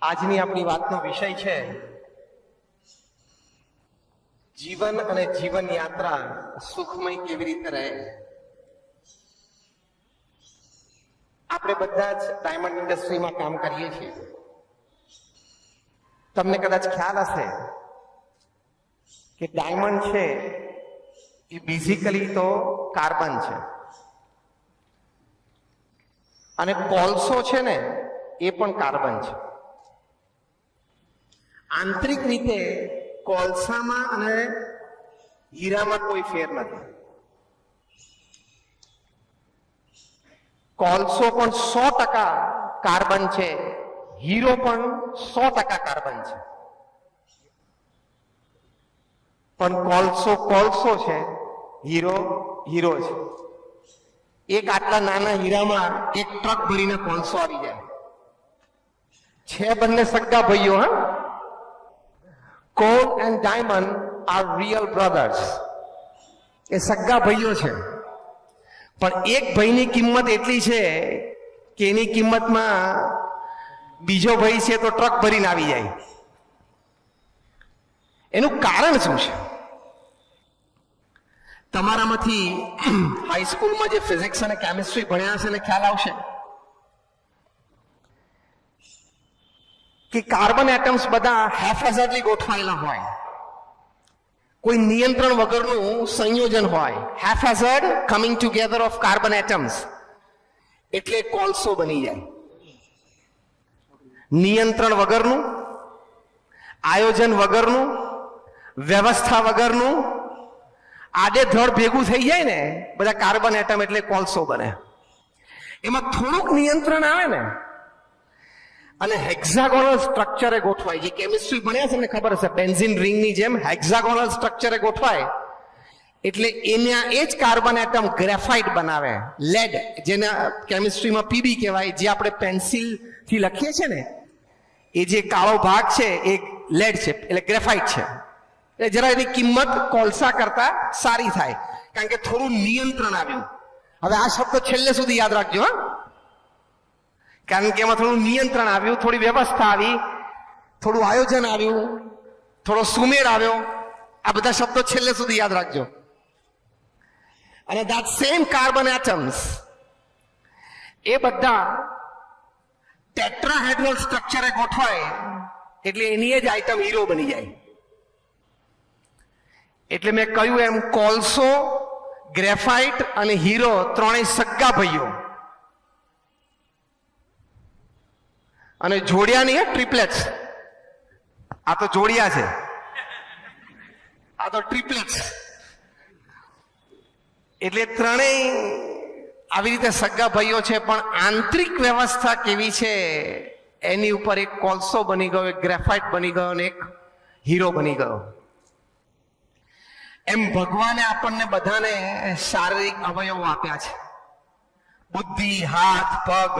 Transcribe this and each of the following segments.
આજની આપણી વાતનો વિષય છે જીવન અને જીવન યાત્રા સુખમય કેવી રીતે રહે. આપણે બધા જ ડાયમંડ ઇન્ડસ્ટ્રીમાં કામ કરીએ છીએ. તમને કદાચ ખ્યાલ હશે કે ડાયમંડ છે એ બેઝિકલી તો કાર્બન છે અને કોલસો છે ને એ પણ કાર્બન છે. આંતરિક રીતે કોલસામાં અને હીરામાં કોઈ ફેર નથી. કોલસો પણ 100% કાર્બન છે, હીરો પણ 100% કાર્બન છે. પણ કોલસો કોલસો છે, હીરો હીરો છે. એક આટલા નાના હીરામાં એક ટ્રક ભરીને કોલસો આવી જાય છે. બંને સગા ભાઈઓ. હા, coal and diamond are real brothers. એ સગા ભાઈઓ છે. પણ એક ભાઈની કિંમત એટલી છે કે એની કિંમતમાં બીજો ભાઈ છે તો ટ્રક ભરીને આવી જાય. એનું કારણ શું છે? તમારામાંથી હાઈસ્કૂલમાં જે ફિઝિક્સ અને કેમિસ્ટ્રી ભણ્યા હશે એને ખ્યાલ આવશે કે કાર્બન એટમ્સ બધા હેફેઝર્ડલી ગોઠવાયેલા હોય, કોઈ નિયંત્રણ વગરનું સંયોજન હોય. Haphazard coming together of carbon atoms એટલે કોલસો બની જાય. નિયંત્રણ વગરનું, આયોજન વગરનું, વ્યવસ્થા વગરનું આડેધડ ભેગું થઈ જાય ને બધા કાર્બન એટમ એટલે કોલસો બને. એમાં થોડુંક નિયંત્રણ આવે ને અને હેક્ઝાગોનલ સ્ટ્રક્ચરે ગોઠવાય. જે કેમિસ્ટ્રી ભણ્યા છે ને ખબર હશે, બેન્ઝીન રિંગની જેમ હેક્ઝાગોનલ સ્ટ્રક્ચરે ગોઠવાય એટલે એના એ જ કાર્બન એટમ ગ્રેફાઇટ બનાવે. લેડ, જેને કેમિસ્ટ્રીમાં પીબી કહેવાય, જે આપણે પેન્સિલ થી લખીએ છીએ ને એ જે કાળો ભાગ છે એ લેડ છે એટલે ગ્રેફાઇટ છે. એટલે જરા એની કિંમત કોલસા કરતા સારી થાય કારણ કે થોડું નિયંત્રણ આવ્યું. હવે આ શબ્દ છેલ્લે સુધી યાદ રાખજો. હા, કારણ કે એમાં થોડું નિયંત્રણ આવ્યું, થોડી વ્યવસ્થા આવી, થોડું આયોજન આવ્યું, થોડો સુમેળ આવ્યો. આ બધા શબ્દો છેલ્લે સુધી યાદ રાખજો. અને that સેમ કાર્બન એટમ્સ એ બધા ટેટ્રાહેડ્રલ સ્ટ્રક્ચરે ગોઠવાય એટલે એની જ આઈટમ હીરો બની જાય. એટલે મેં કહ્યું એમ કોલસો, ગ્રેફાઇટ અને હીરો ત્રણેય સગા ભાઈઓ. અને જોડિયા નહીં, ટ્રિપલેટ્સ. આ તો જોડિયા છે, આ તો ટ્રિપલેટ્સ. એટલે ત્રણેય આવી રીતે સગા ભાઈઓ છે. પણ આંતરિક વ્યવસ્થા કેવી છે એની ઉપર એક કોલસો બની ગયો, એક ગ્રેફાઇટ બની ગયો અને એક હીરો બની ગયો. એમ ભગવાને આપણને બધાને શારીરિક અવયવો આપ્યા છે. બુદ્ધિ, હાથ, પગ,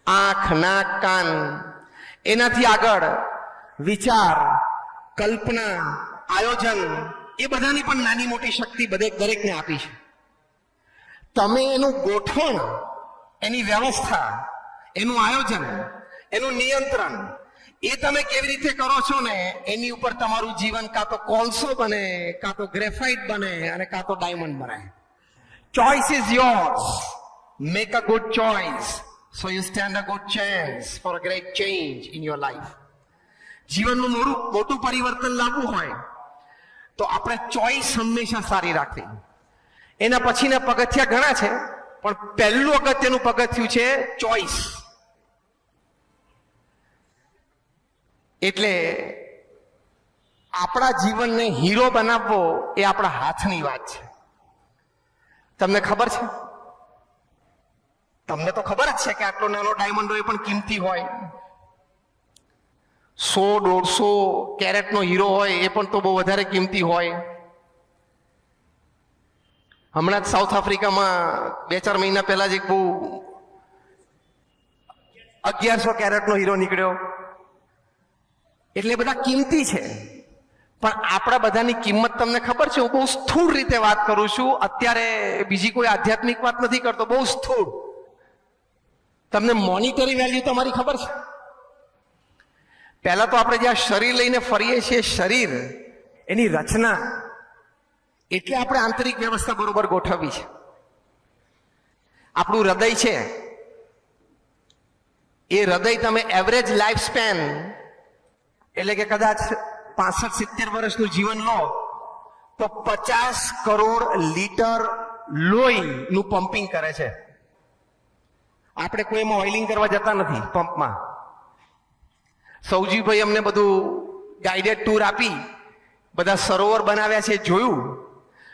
આંખ, નાક, કાન. એનાથી આગળ વિચાર, કલ્પના, આયોજન, એ બધાની પણ નાની મોટી શક્તિ દરેકને આપી છે. તમે એનું ગોઠવણ, એની વ્યવસ્થા, એનું આયોજન, એનું નિયંત્રણ એ તમે કેવી રીતે કરો છો ને એની ઉપર તમારું જીવન કાં તો કોલસો બને, કાં તો ગ્રેફાઇટ બને અને કાં તો ડાયમંડ બને. Choice is yours. Make a good choice so you stand a good chance for a great change in your life. જીવનનું મોટું પરિવર્તન લાવવું હોય તો આપણે ચોઇસ હંમેશા સારી રાખવી. એના પછીના પગથિયા ઘણા છે પણ પહેલું અગત્યનું પગથિયું છે ચોઇસ. એટલે આપણા જીવનને હીરો બનાવવો એ આપણા હાથની વાત છે. તમને ખબર છે? તમને તો ખબર જ છે કે આટલો નાનો ડાયમંડ હોય પણ કિંમતી હોય. 100-150 કેરેટનો હીરો હોય એ પણ તો બહુ વધારે કિંમતી હોય. હમણાં જ સાઉથ આફ્રિકામાં 2-4 મહિના પહેલા જ એક બહુ 1100 કેરેટનો હીરો નીકળ્યો. એટલે બધા કિંમતી છે. પણ આપણા બધાની કિંમત તમને ખબર છે? હું બહુ સ્થૂળ રીતે વાત કરું છું અત્યારે, બીજી કોઈ આધ્યાત્મિક વાત નથી કરતો, બહુ સ્થૂળ. તમને મોનિટરી વેલ્યુ તમારી ખબર છે? પહેલા તો આપણે જે આ શરીર લઈને ફરીએ છીએ, શરીર એની રચના, એટલે આપણે આંતરિક વ્યવસ્થા બરોબર ગોઠવવી છે. આપણું હૃદય છે, એ હૃદય તમે એવરેજ લાઈફ સ્પેન એટલે કે કદાચ 65-70 વર્ષનું જીવન લો તો 50 કરોડ લીટર લોહીનું પમ્પિંગ કરે છે. આપણે કોઈ એમાં ઓઇલિંગ કરવા જતા નથી પંપમાં. સૌજીભાઈ અમને બધું ગાઈડેડ ટૂર આપી, બધા સરોવર બનાવ્યા છે જોયું,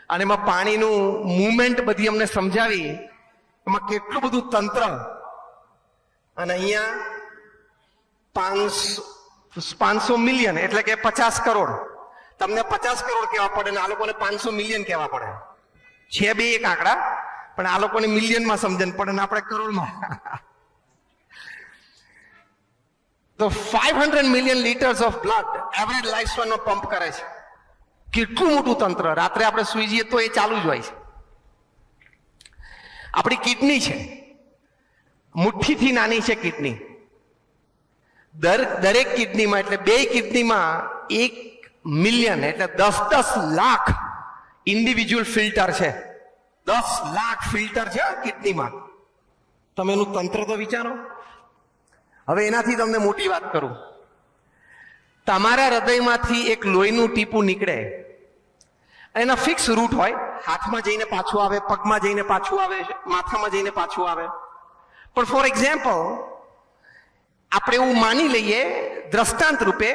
અને એમાં પાણીનું મૂવમેન્ટ બધી અમને સમજાવી, એમાં કેટલું બધું તંત્ર. અને અહીંયા 500 મિલિયન એટલે કે 50 કરોડ. તમને 50 કરોડ કહેવા પડે ને આ લોકોને 500 મિલિયન કહેવા પડે. છે બે એક આંકડા, પણ આ લોકોને મિલિયનમાં સમજણ પડે ને આપણે કરોડમાં. તો 500 million litres of blood average life span pump કરે છે. કેટલું મોટું તંત્ર. રાત્રે આપણે સુઈ જઈએ તો એ ચાલુ જ હોય છે. આપણી કિડની છે, મુઠ્ઠીથી નાની છે કિડની. દરેક કિડનીમાં એટલે 2 કિડનીમાં 1 મિલિયન એટલે 10 લાખ ઇન્ડિવિજ્યુઅલ ફિલ્ટર છે. 10 લાખ ફિલ્ટર છે કિડનીમાં. તમે એનું તંત્ર તો વિચારો. હવે એનાથી તમને મોટી વાત કરું. તમારા હૃદયમાંથી એક લોહીનું ટીપું નીકળે, એના ફિક્સ રૂટ હોય. હાથમાં જઈને પાછું આવે, પગમાં જઈને પાછું આવે, માથામાં જઈને પાછું આવે. પણ ફોર એક્ઝામ્પલ આપણે એવું માની લઈએ દ્રષ્ટાંત રૂપે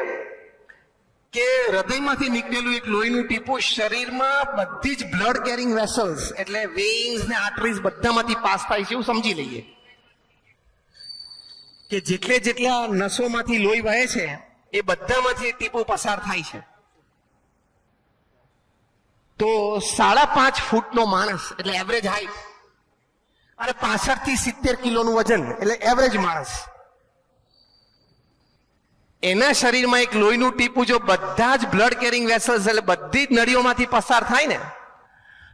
કે હૃદયમાંથી નીકળેલું એક લોહીનું ટીપું શરીરમાં બધી જ બ્લડ કેરિંગ વેસલ્સ એટલે વેઇન્સ ને આર્ટરીઝ બધામાંથી પાસ થાય છે એવું સમજી લઈએ કે જેટલા નસોમાંથી લોહી વહે છે એ બધામાંથી ટીપું પસાર થાય છે. તો 5.5 ફૂટનો માણસ એટલે એવરેજ હાઈટ અને 65 થી 70 કિલોનું વજન એટલે એવરેજ માણસ, એના શરીરમાં એક લોહીનું ટીપું જો બધા જ બ્લડ કેરિંગ વેસલ્સ એટલે બધી જ નળીઓમાંથી પસાર થાય ને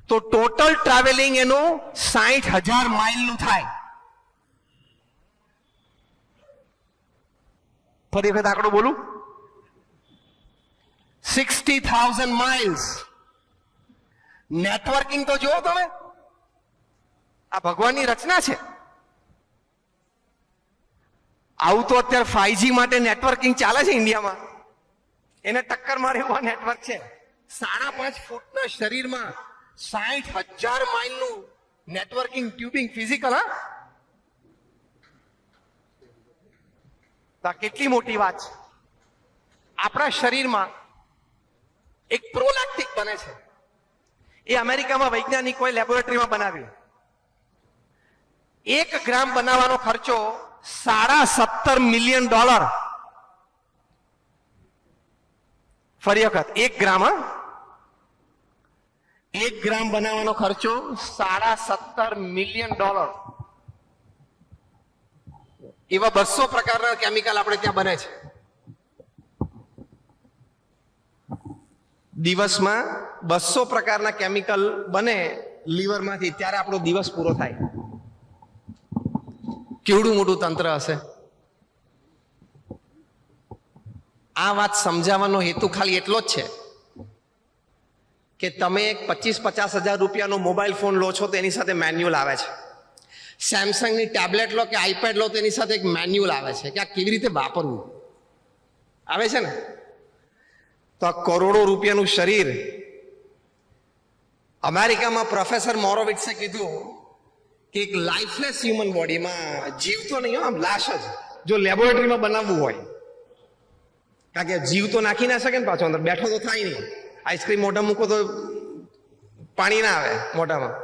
તો ટોટલ ટ્રાવેલિંગ એનું 60,000 માઇલનું થાય. ફરી વખત આંકડો બોલું, 60,000 માઇલ્સ. નેટવર્કિંગ તો જુઓ તમે, આ ભગવાનની રચના છે. આવું તો અત્યારે 5G માટે નેટવર્કિંગ ચાલે છે ઇન્ડિયામાં, એને ટક્કર મારે એવું નેટવર્ક છે. 5.5 ફૂટના શરીરમાં 60,000 માઇલનું નેટવર્કિંગ ટ્યુબિંગ ફિઝિકલ. હા, તો કેટલી મોટી વાત છે. આપણા શરીરમાં એક પ્રોલેક્ટિક બને છે, એ અમેરિકામાં વૈજ્ઞાનિકોએ લેબોરેટરીમાં બનાવ્યું. 1 ગ્રામ બનાવવાનો ખર્ચો $17.5 મિલિયન. ફરી વખત 1 ગ્રામ, 1 ગ્રામ બનાવવાનો ખર્ચો $17.5 મિલિયન. એવા 200 પ્રકારના કેમિકલ આપણે ત્યાં બને છે. દિવસમાં 200 પ્રકારના કેમિકલ બને લીવરમાંથી, ત્યારે આપણો દિવસ પૂરો થાય. કેવડું મોટું તંત્ર હશે. આ વાત સમજાવવાનો હેતુ ખાલી એટલો જ છે કે તમે 25-50 હજાર રૂપિયાનો મોબાઈલ ફોન લો છો તો એની સાથે મેન્યુઅલ આવે છે. સેમસંગની ટેબ્લેટ લો કે આઈપેડ લો તો એની સાથે એક મેન્યુઅલ આવે છે કે આ કેવી રીતે વાપરવું આવે છે ને. તો આ કરોડો રૂપિયાનું શરીર, અમેરિકામાં પ્રોફેસર મોરોવિટ્સે કીધું કે એક લાઈફલેસ હ્યુમન બોડીમાં, જીવતો નહીં, આમ લાશ જ, જો લેબોરેટરીમાં બનાવવું હોય, કારણ કે જીવ તો નાખી ના શકે ને પાછો અંદર, બેઠો તો થાય નહીં. આઈસ્ક્રીમ મોઢા મૂકો તો પાણી ના આવે મોઢામાં.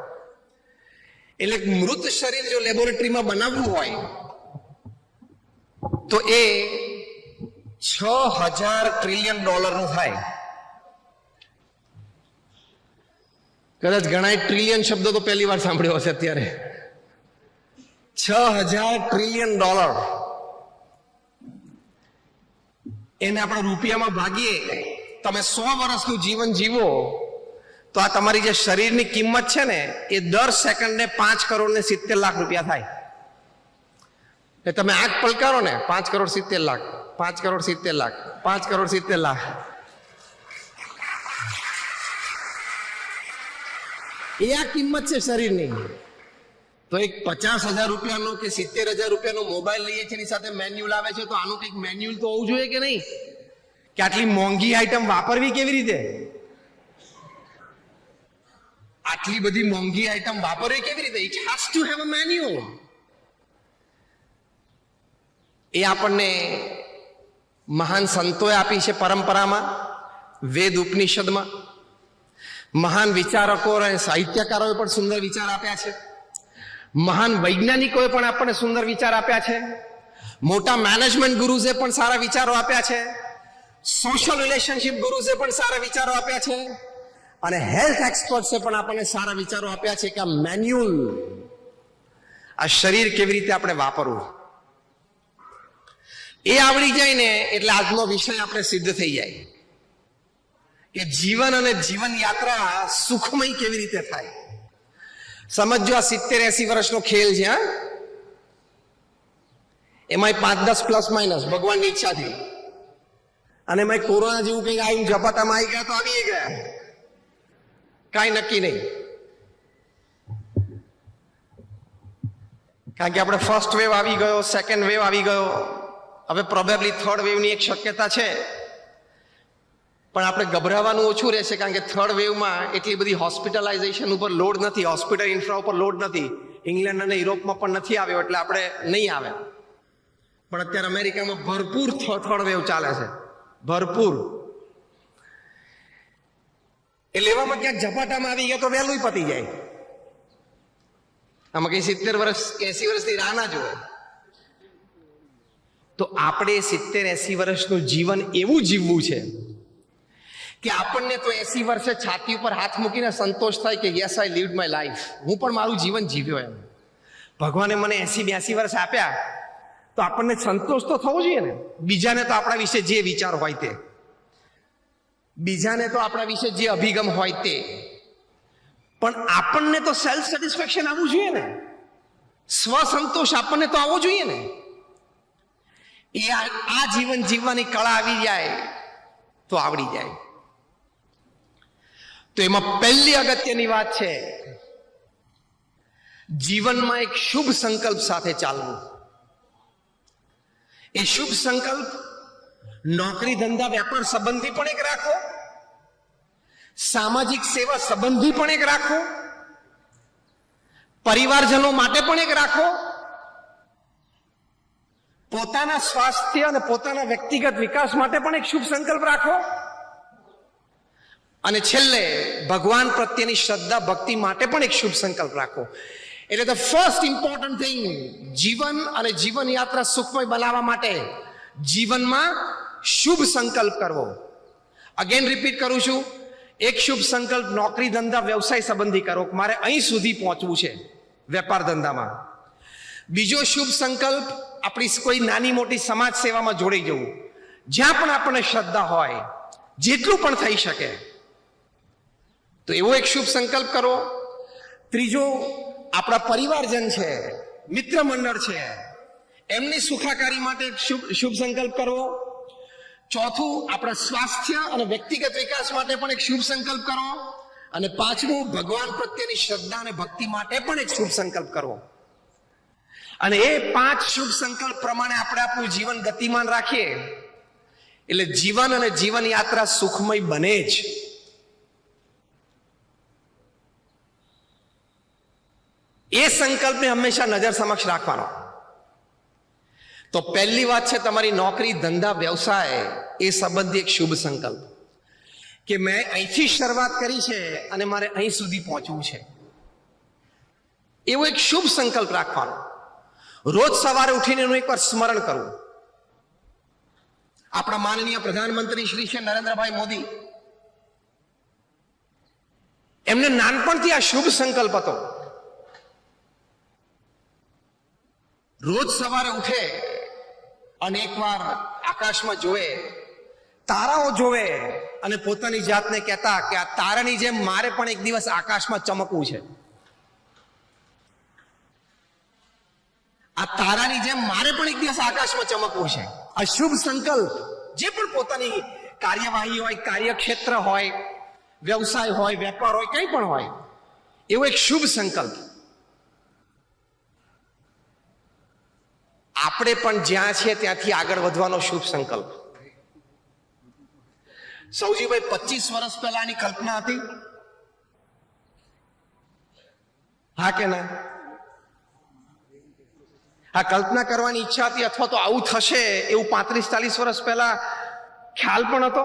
એટલે મૃત શરીર જો લેબોરેટરીમાં બનાવવું હોય તો એ $6,000 ટ્રિલિયન નું થાય. કદાચ ઘણા ટ્રિલિયન શબ્દો તો પહેલી વાર સાંભળ્યો હશે અત્યારે. $6,000 ટ્રિલિયન. એને આપણે રૂપિયામાં ભાગીએ, તમે 100 વર્ષનું જીવન જીવો તો આ તમારી જે શરીરની કિંમત છે ને એ દર સેકન્ડે 5 કરોડ ને 70 લાખ રૂપિયા થાય. તમે આંખ પલકારો ને 5 કરોડ 70 લાખ. 5,70,00,000, 5,70,00,000. એ આ કિંમત છે શરીરની. તો એક 50,000 રૂપિયાનો કે 70,000 રૂપિયાનો મોબાઈલ લઈએ છીએ એની સાથે મેન્યુઅલ આવે છે, તો આનું કંઈક મેન્યુઅલ તો હોવું જોઈએ કે નહીં? કે આટલી મોંઘી આઈટમ વાપરવી કેવી રીતે? આટલી બધી મોંઘી આઈટમ વાપરવી કેવી રીતે? It has to have a manual. એ આપણને મહાન સંતોએ આપી છે પરંપરામાં, વેદ ઉપનિષદમાં. મહાન વિચારકો અને સાહિત્યકારોએ પણ સુંદર વિચાર આપ્યા છે. મહાન વૈજ્ઞાનિકોએ પણ આપણને સુંદર વિચાર આપ્યા છે. મોટા મેનેજમેન્ટ ગુરુઝે પણ સારા વિચારો આપ્યા છે. સોશિયલ રિલેશનશિપ ગુરુઝે પણ સારા વિચારો આપ્યા છે. અને હેલ્થ એક્સપર્ટ્સે પણ આપણને સારા વિચારો આપ્યા છે કે આ મેન્યુઅલ, આ શરીર કેવી રીતે આપણે વાપરવું, એ આવડી જાય ને એટલે આજનો વિષય આપણે સિદ્ધ થઈ જાય કે જીવન અને જીવન યાત્રા સુખમય કેવી રીતે થાય. સમજો, આ 70-80 વર્ષનો ખેલ છે. એમાં 5-10 પ્લસ માઇનસ ભગવાનની ઈચ્છાથી, અને એમાં કોરોના જેવું કંઈક આવ્યું, ઝપાટામાં આવી ગયા તો આવી ગયા, કાંઈ નક્કી નહીં. કારણ કે આપણે ફર્સ્ટ વેવ આવી ગયો, સેકન્ડ વેવ આવી ગયો, હવે પ્રોબેબલી થર્ડ વેવની એક શક્યતા છે. પણ આપણે ગભરાવાનું ઓછું રહેશે, કારણ કે થર્ડ વેવમાં એટલી બધી હોસ્પિટલાઇઝેશન ઉપર લોડ નથી, હોસ્પિટલ ઇન્ફ્રા ઉપર લોડ નથી. ઇંગ્લેન્ડ અને યુરોપમાં પણ નથી આવ્યો, એટલે આપણે નહીં આવે. પણ અત્યારે અમેરિકામાં ભરપૂર થર્ડ વેવ ચાલે છે, ભરપૂર. એ લેવામાં ક્યાંક ઝપાટામાં આવી ગયા તો વહેલું પતી જાય. આમાં કઈ 70 વર્ષ કે 80 વર્ષની રાહ ના જોવે. તો આપણે 70-80 વર્ષનું જીવન એવું જીવવું છે કે આપણને તો 80 વર્ષે છાતી ઉપર હાથ મૂકીને સંતોષ થાય કે યસ, આઈ લીવ્ડ માય લાઈફ, હું પણ મારું જીવન જીવ્યો. એમ ભગવાને મને 80-82 વર્ષ આપ્યા તો આપણને સંતોષ તો થવો જોઈએ ને. બીજાને તો આપણા વિશે જે વિચાર હોય તે, બીજાને તો આપણા વિશે જે અભિગમ હોય તે, પણ આપણને તો સેલ્ફ સેટિસ્ફેક્શન આવવું જોઈએ ને, સ્વસંતોષ આપણને તો આવવો જોઈએ ને. એ આ જીવન જીવવાની કળા આવી જાય તો આવડી જાય. તો એમાં પહેલી અગત્યની વાત છે, જીવનમાં એક શુભ સંકલ્પ સાથે ચાલવું. એ શુભ સંકલ્પ નોકરી ધંધા વેપાર સંબંધી પણ એક રાખો, સામાજિક સેવા સંબંધી પણ એક રાખો, પરિવારજનો માટે પણ એક રાખો, પોતાના સ્વાસ્થ્ય અને પોતાના વ્યક્તિગત વિકાસ માટે પણ એક શુભ સંકલ્પ રાખો, અને છેલ્લે ભગવાન પ્રત્યેની શ્રદ્ધા ભક્તિ માટે પણ એક શુભ સંકલ્પ રાખો. એટલે ધ ફર્સ્ટ ઇમ્પોર્ટન્ટ થિંગ, જીવન અને જીવન યાત્રા સુખમય બનાવવા માટે જીવનમાં શુભ સંકલ્પ કરવો. અગેન રિપીટ કરું છું, એક શુભ સંકલ્પ નોકરી ધંધા વ્યવસાય સંબંધી કરો, મારે અહીં સુધી પહોંચવું છે વેપાર ધંધામાં. બીજો શુભ સંકલ્પ આપણી કોઈ નાની મોટી સમાજ સેવામાં જોડાઈ જવું, જ્યાં પણ આપણને શ્રદ્ધા હોય, જેટલું પણ થઈ શકે તો એવો એક શુભ સંકલ્પ કરો. ત્રીજો, આપણા પરિવારજન છે, મિત્ર મંડળ છે, એમની સુખાકારી માટે એક શુભ સંકલ્પ કરવો. ચોથું, આપણા સ્વાસ્થ્ય અને વ્યક્તિગત વિકાસ માટે પણ એક શુભ સંકલ્પ કરો. અને પાંચમું, ભગવાન પ્રત્યેની શ્રદ્ધા અને ભક્તિ માટે પણ એક શુભ સંકલ્પ કરવો. અને એ 5 શુભ સંકલ્પ પ્રમાણે આપણે આપણું જીવન ગતિમાન રાખીએ એટલે જીવન અને જીવન યાત્રા સુખમય બને જ. એ સંકલ્પને હંમેશા નજર સમક્ષ રાખવાનો. તો પહેલી વાત છે તમારી નોકરી ધંધા વ્યવસાય એ સંબંધી એક શુભ સંકલ્પ કે મેં અહીંથી શરૂઆત કરી છે અને મારે અહીં સુધી પહોંચવું છે, એવો એક શુભ સંકલ્પ રાખવાનો. રોજ સવારે ઉઠીને એનું એકવાર સ્મરણ કરવું. આપણા માનનીય પ્રધાનમંત્રી શ્રી નરેન્દ્રભાઈ મોદી, એમને નાનપણથી આ શુભ સંકલ્પ હતો. રોજ સવારે ઉઠે અને એકવાર આકાશમાં જોવે, તારાઓ જોવે અને પોતાની જાતને કહેતા કે આ તારાની જેમ મારે પણ એક દિવસ આકાશમાં ચમકવું છે, આ તારાની જેમ મારે પણ એક દિવસ આકાશમાં ચમકવું છે. અશુભ સંકલ્પ જે પણ પોતાની કાર્યવાહી હોય, કાર્યક્ષેત્ર હોય, વ્યવસાય હોય, વેપાર હોય, કંઈ પણ હોય, એવો એક શુભ સંકલ્પ. આપણે પણ જ્યાં છે ત્યાંથી આગળ વધવાનો શુભ સંકલ્પ. સૌજીભાઈ 25 વર્ષ પહેલાની કલ્પના હતી? હા કે ના? આ કલ્પના કરવાની ઈચ્છા હતી, અથવા તો આવું થશે એવું 35-40 વર્ષ પહેલા ખ્યાલ પણ હતો.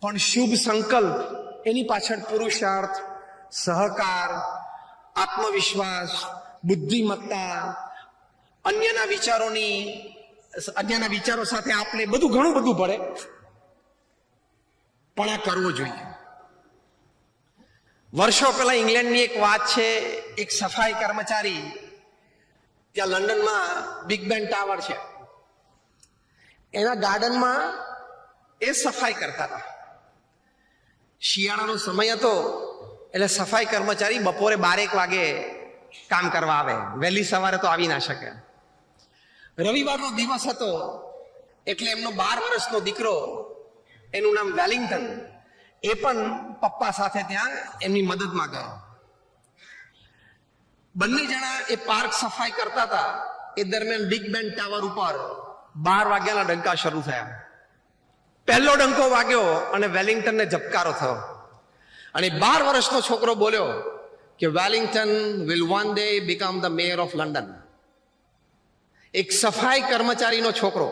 પણ શુભ સંકલ્પ, એની પાછળ પુરુષાર્થ, સહકાર, આત્મવિશ્વાસ, બુદ્ધિમત્તા, અન્યના વિચારો સાથે આપણે બધું ઘણું બધું પડે, પણ આ કરવો જોઈએ. વર્ષો પહેલા ઇંગ્લેન્ડની એક વાત છે. એક સફાઈ કર્મચારી, ત્યાં લંડનમાં બિગ બેન ટાવર છે, એના ગાર્ડનમાં એ સફાઈ કરતા હતા. શિયાળાનો સમય હતો એટલે સફાઈ કર્મચારી બપોરે 12 વાગે કામ કરવા આવે, વહેલી સવારે તો આવી ના શકે. રવિવારનો દિવસ હતો એટલે એમનો 12 વર્ષનો દીકરો, એનું નામ વેલિંગ્ટન, એ પણ પપ્પા સાથે ત્યાં એમની મદદમાં ગયો. બંને જણા એ પાર્ક સફાઈ કરતા હતા. એ દરમિયાન બિગ બેન ટાવર ઉપર 12 વાગ્યાના ડંકા શરૂ થયા. પહેલો ડંકો વાગ્યો અને વેલિંગ્ટનને ઝબકારો થયો, અને 12 વર્ષનો છોકરો બોલ્યો કે Wellington will one day become the mayor of London. એક સફાઈ કર્મચારીનો છોકરો.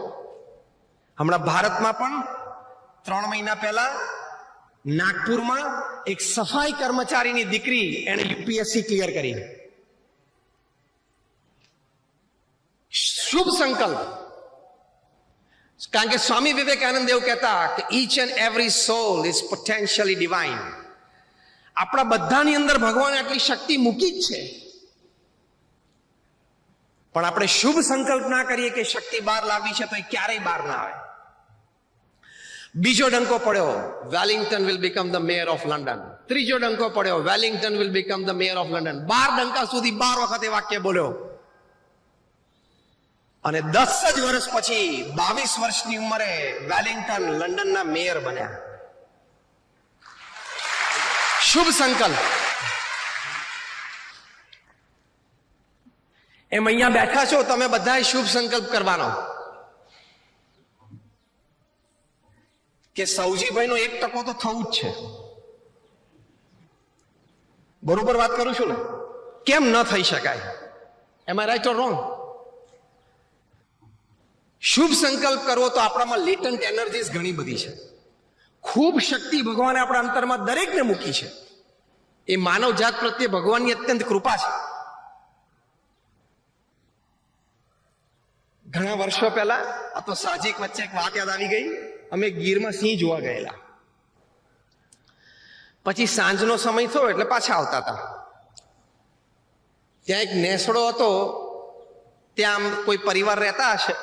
હમણાં ભારતમાં પણ 3 મહિના પહેલા નાગપુરમાં એક સફાઈ કર્મચારીની દીકરી, એને યુપીએસસી ક્લિયર કરી. શુભ સંકલ્પ. કારણ કે સ્વામી વિવેકાનંદ એવું કહેતા કે each and every solve is potentially divine. આપણા બધાની અંદર ભગવાને આટલી શક્તિ મૂકી જ છે, પણ આપણે શુભ સંકલ્પ ના કરીએ કે શક્તિ બહાર લાવવી છે તો એ ક્યારેય બહાર ના આવે. બીજો ડંકો પડ્યો, Wellington will become the mayor of London. ત્રીજો ડંકો પડ્યો, Wellington will become the mayor of London. 12 ડંકા સુધી 12 વખત એ વાક્ય બોલ્યો. અને 10 જ વર્ષ પછી 22 વર્ષની ઉંમરે વેલિંગ્ટન લંડનના મેયર બન્યા. શુભ સંકલ્પ. એમ અહીંયા બેઠા છો તમે બધાએ શુભ સંકલ્પ કરવાનો કે સૌજીભાઈનો 1% તો થવું જ છે. બરોબર વાત કરું છું ને? કેમ ન થઈ શકાય? એમ આઈ રાઈટ ઓર રોંગ? શુભ સંકલ્પ કરવો તો આપણામાં લેટન્ટ એનર્જીસ ઘણી બધી છે. ખૂબ શક્તિ ભગવાને આપણા અંતરમાં દરેકને મૂકી છે. એ માનવ જાત પ્રત્યે ભગવાનની અત્યંત કૃપા છે. ઘણા વર્ષો પહેલા, આ તો સાહજિક વચ્ચે એક વાત યાદ આવી ગઈ. અમે ગીરમાં સિંહ જોવા ગયેલા. પછી સાંજનો સમય થયો એટલે પાછા આવતા હતા. ત્યાં એક નેસડો હતો, ત્યાં આમ કોઈ પરિવાર રહેતા હશે,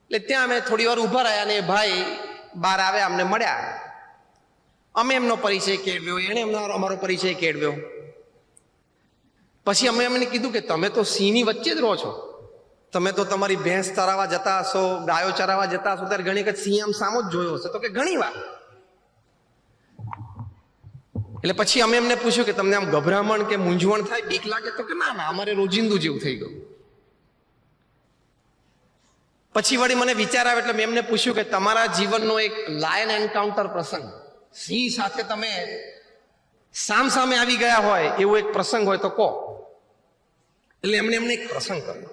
એટલે ત્યાં અમે થોડી વાર ઉભા રહ્યા અને ભાઈ બહાર આવ્યા, અમને મળ્યા. અમે એમનો પરિચય કેળવ્યો, એને અમારો પરિચય કેળવ્યો. પછી અમે એમને કીધું કે તમે તો સિંહની વચ્ચે જ રહો છો, તમે તો તમારી ભેંસ ચરાવવા જતા હશો, ગાયો ચરાવવા જતા હશો, ત્યારે ઘણી વખત સિંહ આમ સામો જ જોયો હશે. તો કે ઘણી વાર. એટલે પછી અમે એમને પૂછ્યું કે તમને આમ ગભરામણ કે મૂંઝવણ થાય, બીક લાગે? તો કે ના ના, અમારે રોજિંદુ જેવું થઈ ગયું. પછી વળી મને વિચાર આવે એટલે મેં એમને પૂછ્યું કે તમારા જીવનનો એક લાયન એન્કાઉન્ટર પ્રસંગ, સિંહ સાથે તમે સામે આવી ગયા હોય એવો એક પ્રસંગ હોય તો કહો. એટલે એમને એક પ્રસંગ કર્યો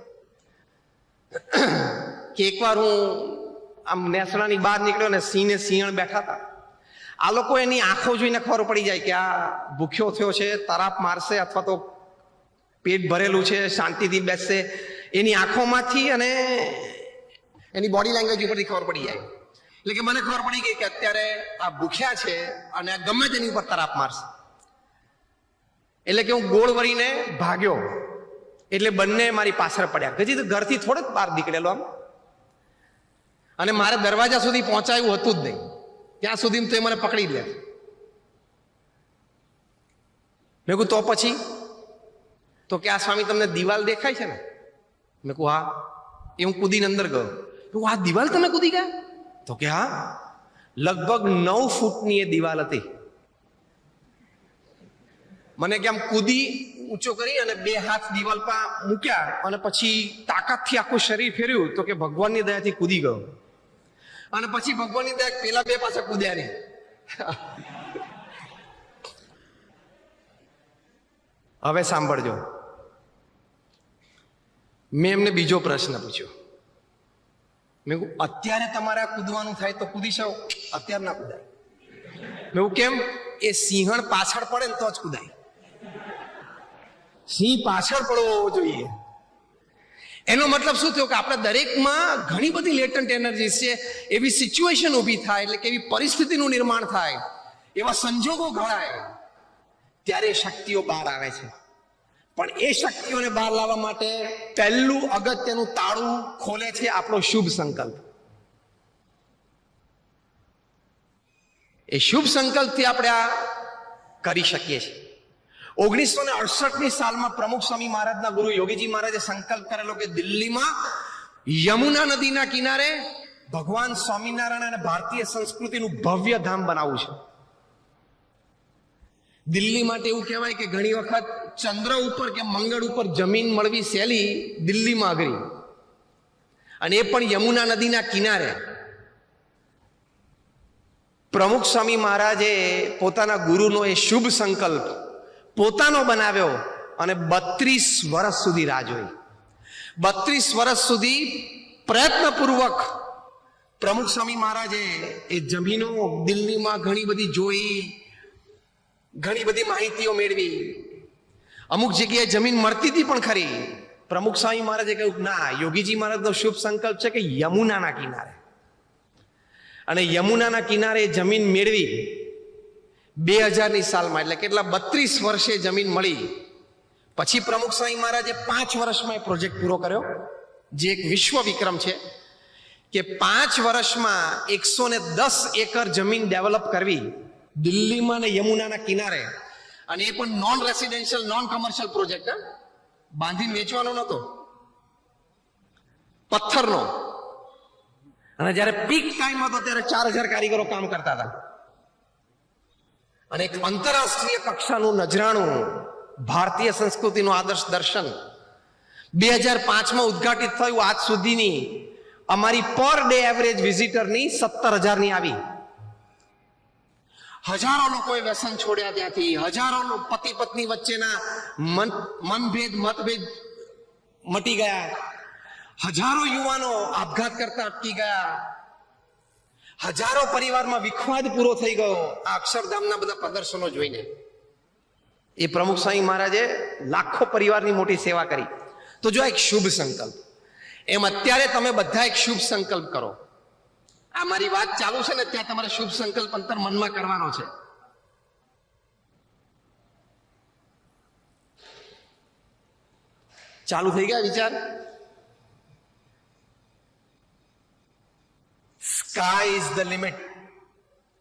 કે એકવાર હું આમ નેસડાની બહાર નીકળ્યો ને સિંહ ને સિંહણ બેઠા હતા. આ લોકો એની આંખો જોઈને ખબર પડી જાય કે આ ભૂખ્યો થયો છે, તરાપ મારશે, અથવા તો પેટ ભરેલું છે, શાંતિથી બેસશે. એની આંખોમાંથી અને એની બોડી લેંગ્વેજ ઉપરથી ખબર પડી જાય. એટલે કે મને ખબર પડી ગઈ કે અત્યારે આ ભૂખ્યા છે અને ગમે તેની ઉપર તરાપ મારશે. એટલે કે હું ગોળ વળીને ભાગ્યો, એટલે બંને મારી પાછળ પડ્યા. હજી તો ઘરથી થોડોક બહાર નીકળેલો આમ, અને મારે દરવાજા સુધી પહોંચાયું હતું જ નહીં. ત્યાં સુધી તો એ મને પકડી લે. મેં કહું તો પછી? તો કે આ સ્વામી તમને દિવાલ દેખાય છે ને? મેં કહું હા. એ હું કૂદીને અંદર ગયો. તો આ દિવાલ તમે કૂદી ગયા? તો કે હા, લગભગ 9 ફૂટની એ દિવાલ હતી. મને કે આમ કૂદી ઊંચો કરી અને 2 હાથ દિવાલ પર મૂક્યા અને પછી તાકાતથી આખું શરીર ફેર્યું, તો કે ભગવાનની દયાથી કૂદી ગયો. અને પછી ભગવાનની દયા પેલા 2 પાછા કૂદ્યા નહીં. હવે સાંભળજો, મેં એમને બીજો પ્રશ્ન પૂછ્યો. મેં કહ્યું અત્યારે તમારે કૂદવાનું થાય તો કૂદી શકો, અત્યારે ના કૂદાય. મેં કેમ? એ સિંહણ પાછળ પડે ને તો જ કૂદાય. સિંહ પાછળ પડવો જોઈએ. એનો મતલબ શું થયો કે આપણે દરેકમાં ઘણી બધી લેટન્ટ એનર્જી છે. એવી સિચ્યુએશન ઊભી થાય, એટલે કે એવી પરિસ્થિતિનું નિર્માણ થાય, એવા સંજોગો ઘડાય, ત્યારે શક્તિઓ બહાર આવે છે. પણ એ શક્તિઓને બહાર લાવવા માટે પહેલું અગત્યનું તાળું ખોલે છે આપણો શુભ સંકલ્પ. એ શુભ સંકલ્પથી આપણે આ કરી શકીએ છીએ. 1968ની સાલમાં પ્રમુખ સ્વામી મહારાજના ગુરુ યોગીજી મહારાજે સંકલ્પ કરેલો કે દિલ્હીમાં યમુના નદીના કિનારે ભગવાન સ્વામિનારાયણ અને ભારતીય સંસ્કૃતિનું ભવ્ય ધામ બનાવવું છે. દિલ્હી માટે એવું કહેવાય કે ઘણી વખત ચંદ્ર ઉપર કે મંગળ ઉપર જમીન મળવી સહેલી, દિલ્હીમાં અઘરી, અને એ પણ યમુના નદીના કિનારે. પ્રમુખ સ્વામી મહારાજે પોતાના ગુરુનો એ શુભ સંકલ્પ પોતાનો બનાવ્યો અને 32 વર્ષ સુધી રાહ જોઈ. 32 વર્ષ સુધી પ્રયત્નપૂર્વક પ્રમુખ સ્વામી મહારાજે એ જમીનો દિલ્હીમાં ઘણી બધી જોઈ, ઘણી બધી માહિતીઓ મેળવી. અમુક જગ્યાએ જમીન મળતી હતી પણ ખરી. પ્રમુખ સ્વામી મહારાજે કહ્યું ના, યોગીજી મહારાજનો શુભ સંકલ્પ છે કે યમુનાના કિનારે, અને યમુનાના કિનારે જમીન મેળવી. 2000ની સાલમાં, એટલે કેટલા 32 વર્ષે જમીન મળી. પછી પ્રમુખ સ્વામી મહારાજે 5 વર્ષમાં એ પ્રોજેક્ટ પૂરો કર્યો, જે એક વિશ્વ વિક્રમ છે કે 5 વર્ષમાં 110 એકર જમીન ડેવલપ કરવી દિલ્હીમાં ને યમુનાના કિનારે. અને એ પણ non residential, non commercial project. બાંધીને વેચવાનો નહોતો, પથ્થરનો. અને જ્યારે પીક ટાઈમ હતો ત્યારે 4000 કારીગરો કામ કરતા હતા. અને એક આંતરરાષ્ટ્રીય કક્ષાનું નજરાણું ભારતીય સંસ્કૃતિનું આદર્શ દર્શન 2005માં ઉદ્ઘાટિત થયું. આજ સુધીની અમારી પર ડે એવરેજ વિઝિટરની 17,000ની આવી. હજારો લોકોએ વ્યસન છોડ્યા ત્યાંથી. હજારો પતિ પત્ની વચ્ચેના મનભેદ મતભેદ મટી ગયા. હજારો યુવાનો આપઘાત કરતા અટકી ગયા. હજારો પરિવારમાં વિખવાદ પૂરો થઈ ગયો આ અક્ષરધામના બધા પ્રદર્શનો જોઈને. એ પ્રમુખ સ્વામી મહારાજે લાખો પરિવારની મોટી સેવા કરી. તો જો એક શુભ સંકલ્પ, એમ અત્યારે તમે બધા એક શુભ સંકલ્પ કરો. આ મારી વાત ચાલુ છે ને ત્યાં તમારે શુભ સંકલ્પ અંતર મનમાં કરવાનો છે. ચાલુ થઈ ગયા વિચાર? Sky is the limit.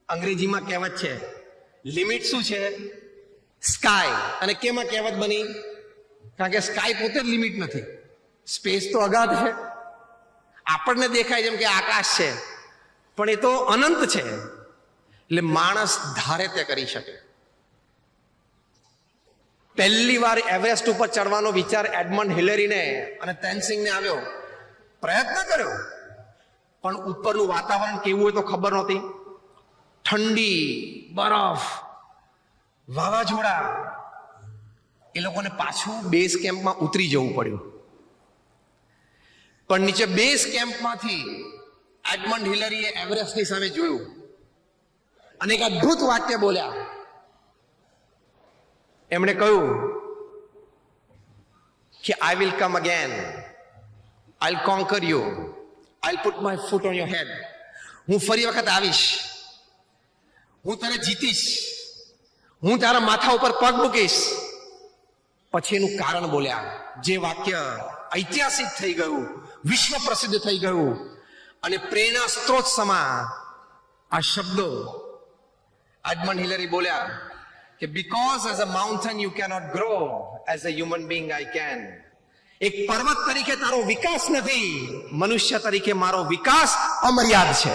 અંગ્રેજીમાં કહેવત છે. લિમિટ શું છે? સ્કાય. અને કેમાં કહેવત બની? કારણ કે સ્કાય પોતે જ લિમિટ નથી. સ્પેસ તો અગાધ છે. આપણને દેખાય જેમ કે આકાશ છે, પણ એ તો અનંત છે. એટલે માણસ ધારે તે કરી શકે. પહેલી વાર એવરેસ્ટ ઉપર ચડવાનો વિચાર એડમંડ હિલેરીને અને તેનસિંગને આવ્યો. પ્રયત્ન કર્યો, પણ ઉપરનું વાતાવરણ કેવું હોય તો ખબર નહોતી. ઠંડી, બરફ, વાવાઝોડા. એ લોકોને પાછું બેઝ કેમ્પમાં ઉતરી જવું પડ્યું. પણ નીચે બેઝ કેમ્પમાંથી એડમંડ હિલરીએ એવરેસ્ટની સામે જોયું અને એક અદ્ભુત વાક્ય બોલ્યા. એમણે કહ્યું કે I will come again, I will conquer you, I will put my foot on your head. હું ફરી વખત આવીશ, હું તને જીતીશ, હું તારા માથા ઉપર પગ મૂકીશ. પછી એનું કારણ બોલ્યા, જે વાક્ય ઐતિહાસિક થઈ ગયું, વિશ્વ પ્રસિદ્ધ થઈ ગયું અને પ્રેરણા સ્ત્રોત સમા આ શબ્દો એડમંડ હિલરી બોલ્યા કે because as a mountain you cannot grow, as a human being I can. એક પર્વત તરીકે તારો વિકાસ નથી, મનુષ્ય તરીકે મારો વિકાસ અમર્યાદ છે.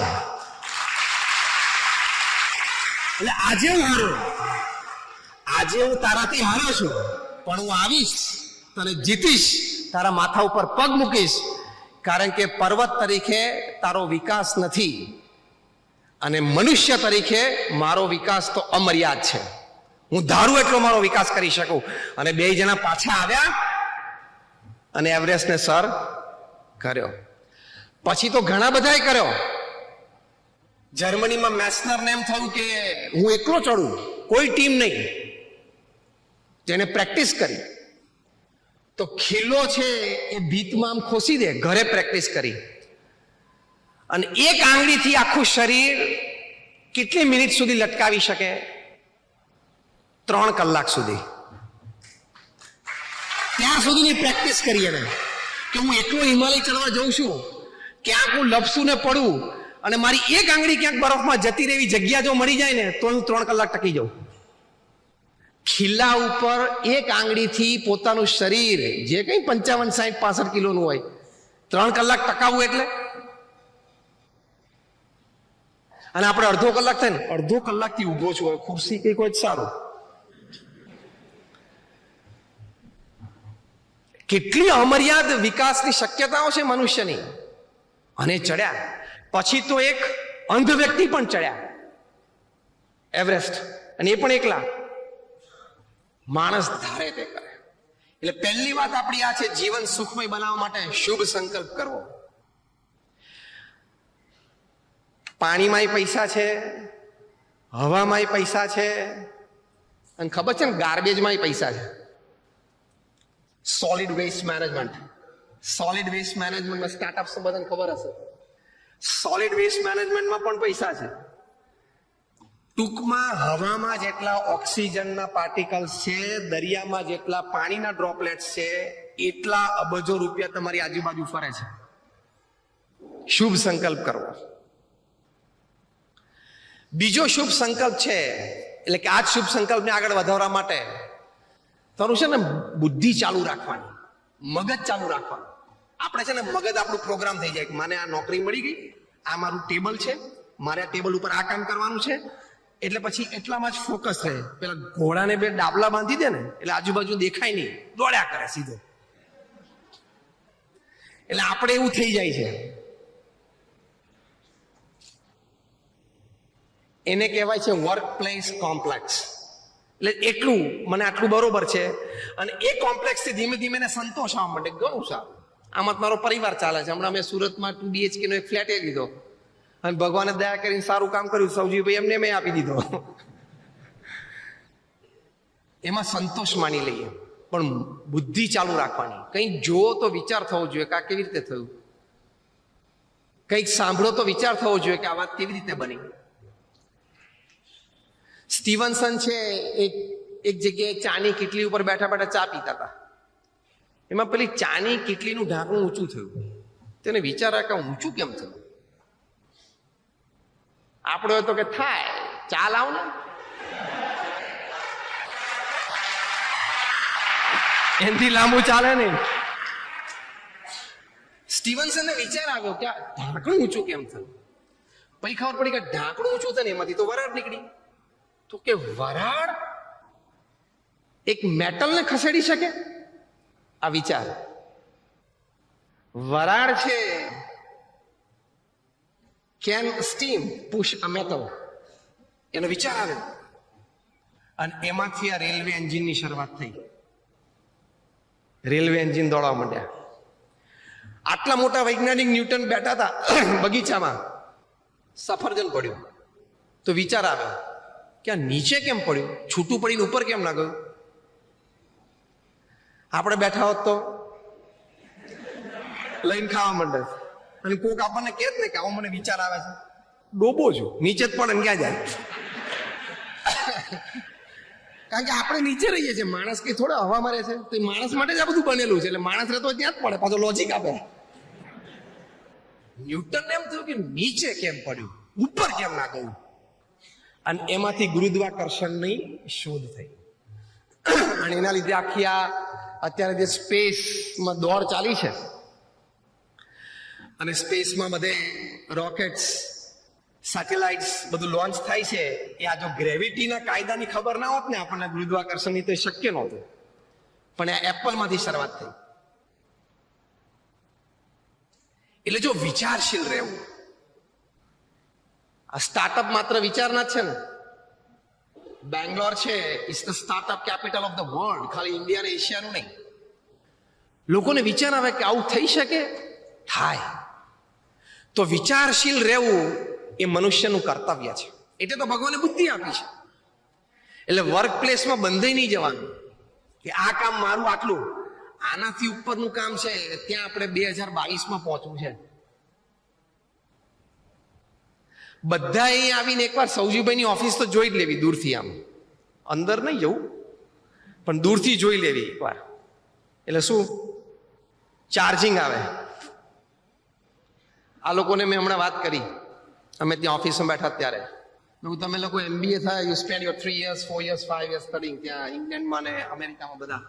એટલે આજે હું હારો, આજે હું તારાથી હારો છું, પણ હું આવીશ, તને જીતીશ, તારા માથા ઉપર પગ મૂકીશ, કારણ કે પર્વત તરીકે તારો વિકાસ નથી અને મનુષ્ય તરીકે મારો વિકાસ તો અમર્યાદ છે. હું ધારું એટલો મારો વિકાસ કરી શકું. અને બે જણા પાછા આવ્યા અને એવરેસ્ટને સર કર્યો. પછી તો ઘણા બધાએ કર્યો. જર્મનીમાં મેસ્નરને એમ થયું કે હું એકલો ચડું, કોઈ ટીમ નહીં. જેને પ્રેક્ટિસ કરી તો ખીલો છે એ ભીતમાં આમ ખોસી દે, ઘરે પ્રેક્ટિસ કરી. અને એક આંગળીથી આખું શરીર કેટલી મિનિટ સુધી લટકાવી શકે? 3 કલાક સુધી. ત્યાં સુધીની પ્રેક્ટિસ કરી એને કે હું એકલો હિમાલય ચડવા જઉં છું, ક્યાંક હું લપસું ને પડું અને મારી એક આંગળી ક્યાંક બરફમાં જતી રહેવી જગ્યા જો મળી જાય ને તો હું 3 કલાક ટકી જાઉં. ખીલા ઉપર એક આંગળીથી પોતાનું શરીર જે કંઈ 55, 60, 65 કિલોનું હોય 3 કલાક ટકાવવું એટલે. અને આપણે અડધો કલાક થાય ને, અડધો કલાકથી ઊભો છું, ખુરશી કઈ કોઈ સારું. કેટલી અમર્યાદ વિકાસની શક્યતાઓ છે મનુષ્યની. અને ચડ્યા પછી તો એક અંધ વ્યક્તિ પણ ચડ્યા એવરેસ્ટ, અને એ પણ એકલા. માણસ ધારે તે કરે. એટલે પહેલી વાત આપણી આ છે, જીવન સુખમય બનાવવા માટે શુભ સંકલ્પ કરવો. પાણીમાંય પૈસા છે, હવામાંય પૈસા છે, અને ખબર છે ને ગાર્બેજમાંય પૈસા છે. Solid waste management, solid waste મેનેજમેન્ટમાં સ્ટાર્ટઅપ્સ બધાને ખબર હશે. સોલિડ વેસ્ટ મેનેજમેન્ટમાં પણ પૈસા છે. ટૂંકમાં હવામાં જેટલા ઓક્સિજનના પાર્ટિકલ્સ છે, દરિયામાં જેટલા પાણીના ડ્રોપલેટ્સ છે, એટલા અબજો રૂપિયા તમારી આજુબાજુ ફરે છે. શુભ સંકલ્પ કરવો. બીજો શુભ સંકલ્પ છે, એટલે કે આ જ શુભ સંકલ્પને આગળ વધારવા માટે તારું છે ને બુદ્ધિ ચાલુ રાખવાની, મગજ ચાલુ રાખવાનું. આપણે છે ને મગજ આપણું પ્રોગ્રામ થઈ જાય કે મને આ નોકરી મળી ગઈ, આ મારું ટેબલ છે, મારે આ ટેબલ ઉપર આ કામ કરવાનું છે, એટલે પછી એટલામાં જ ફોકસ રહે. પેલા ઘોડાને 2 ડાબલા બાંધી દે ને એટલે આજુબાજુ દેખાય નહીં, દોડ્યા કરે સીધો. એટલે આપણે એવું થઈ જાય છે. એને કહેવાય છે વર્ક પ્લેસ કોમ્પ્લેક્સ. એટલે એટલું મને આટલું બરોબર છે, અને એ કોમ્પ્લેક્સ થી ધીમે ધીમે સંતોષ આવવા માંડે. ઘણું સારું, આમાં મારો પરિવાર ચાલે છે. હમણાં મેં સુરતમાં 2 BHK નો એક ફ્લેટ લીધો, અને ભગવાને દયા કરીને સારું કામ કર્યું. સૌજીભાઈ એમને મેં આપી દીધો. એમાં સંતોષ માની લઈએ, પણ બુદ્ધિ ચાલુ રાખવાની. કંઈક જોવો તો વિચાર થવો જોઈએ કે આ કેવી રીતે થયું. કંઈક સાંભળો તો વિચાર થવો જોઈએ કે આ વાત કેવી રીતે બની. સ્ટીવનસન છે એક જગ્યાએ ચાની કીટલી ઉપર બેઠા બેઠા ચા પીતા હતા. એમાં પેલી ચાની કીટલીનું ઢાંકણું ઊંચું થયું. તેને વિચાર આવ્યો કે ઊંચું કેમ થયું. આપણો તો કે થાય, ચા લાવ ને. એનાથી લાંબુ ચાલે નહીં. સ્ટીવનસનને વિચાર આવ્યો કે આ ઢાંકણું ઊંચું કેમ થયું. પછી ખબર પડી કે ઢાંકણું ઊંચું થાય ને એમાંથી તો વરાળ નીકળી. તો કે વરાળ એક મેટલને ખસેડી શકે? આ વિચાર. વરાળ છે can steam push a metal, એનો વિચાર આવે. અને એમાંથી આ રેલવે એન્જિનની શરૂઆત થઈ. રેલવે એન્જિન દોડવા માંડ્યા. આટલા મોટા વૈજ્ઞાનિક ન્યૂટન બેઠા હતા બગીચામાં, સફરજન પડ્યું. તો વિચાર આવે કે આ નીચે કેમ પડ્યું, છૂટું પડીને ઉપર કેમ ના ગયું. આપણે બેઠા હોત તો લઈને ખાવા માંડે. અને કોક આપણને કહે ને કે આવો મને વિચાર આવે છે, ડોબો છું, નીચે જ પડે ને ક્યાં જાય. કારણ કે આપણે નીચે રહીએ છીએ. માણસ કઈ થોડા હવામાં રહે છે, તો માણસ માટે જ આ બધું બનેલું છે. એટલે માણસ રહેતો ત્યાં જ પડે, પાછો લોજિક આપે. ન્યૂટનને એમ થયું કે નીચે કેમ પડ્યું, ઉપર કેમ ના ગયું. અને એમાંથી ગુરુત્વાકર્ષણની શોધ થઈ. અને એના લીધે આખી આ અત્યારે જે સ્પેસમાં દોડ ચાલી છે અને સ્પેસમાં બધે રોકેટ્સ, સેટેલાઇટ્સ બધું લોન્ચ થાય છે, એ આ જો ગ્રેવિટીના કાયદાની ખબર ના હોત ને આપણને, ગુરુત્વાકર્ષણની, તો એ શક્ય નહોતું. પણ આ એપલમાંથી શરૂઆત થઈ. એટલે જો વિચારશીલ રહેવું. આ સ્ટાર્ટઅપ માત્ર વિચારના જ છે ને. બેંગ્લોર છે is the startup capital of the world. ખાલી ઇન્ડિયા અને એશિયાનું નહીં. લોકોને વિચાર આવે કે આવું થઈ શકે, થાય. તો વિચારશીલ રહેવું એ મનુષ્યનું કર્તવ્ય છે. એટલે તો ભગવાને બુદ્ધિ આપી છે. એટલે વર્ક પ્લેસમાં બંધાઈ નહીં જવાનું કે આ કામ મારું આટલું, આનાથી ઉપરનું કામ છે ત્યાં આપણે 2022માં પહોંચવું છે. બધા અહીં આવીને એકવાર સૌજીભાઈની ઓફિસ તો જોઈ જ લેવી, દૂરથી. આમ અંદર નહીં જવું, પણ દૂરથી જોઈ લેવી એકવાર. એટલે શું, ચાર્જિંગ આવે. આ લોકોને મેં હમણાં વાત કરી, અમે ત્યાં ઓફિસમાં બેઠા ત્યારે, તમે લોકો MBA થાય, you spend your 3 years 4 years 5 years studying ત્યાં ઇંગ્લેન્ડમાં ને અમેરિકામાં બધા.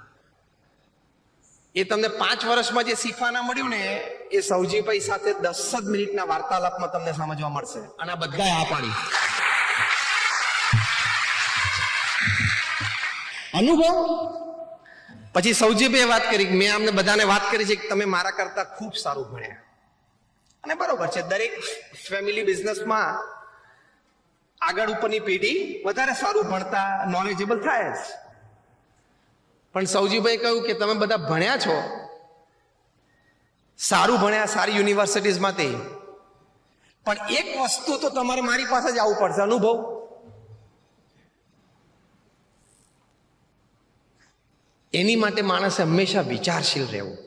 એ તમને 5 વર્ષમાં જે શીખવા ના મળ્યું ને, એ સૌજીભાઈ સાથે 10 જ મિનિટના વાર્તાલાપમાં તમને સમજવા મળશે. અને આ બધા આ પાડી અનુભવ. પછી સૌજીભાઈએ વાત કરી, મેં અમને બધાને વાત કરી છે કે તમે મારા કરતા ખૂબ સારું ભણ્યા. અને બરોબર છે, દરેક ફેમિલી બિઝનેસમાં આગળ ઉપરની પેઢી વધારે સારું ભણતા, નોલેજેબલ થાય જ. પણ સૌજીભાઈ કહ્યું કે તમે બધા ભણ્યા છો, સારું ભણ્યા, સારી યુનિવર્સિટીઝમાંથી, પણ એક વસ્તુ તો તમારે મારી પાસે જ આવવું પડશે, અનુભવ. એની માટે માણસે હંમેશા વિચારશીલ રહેવું.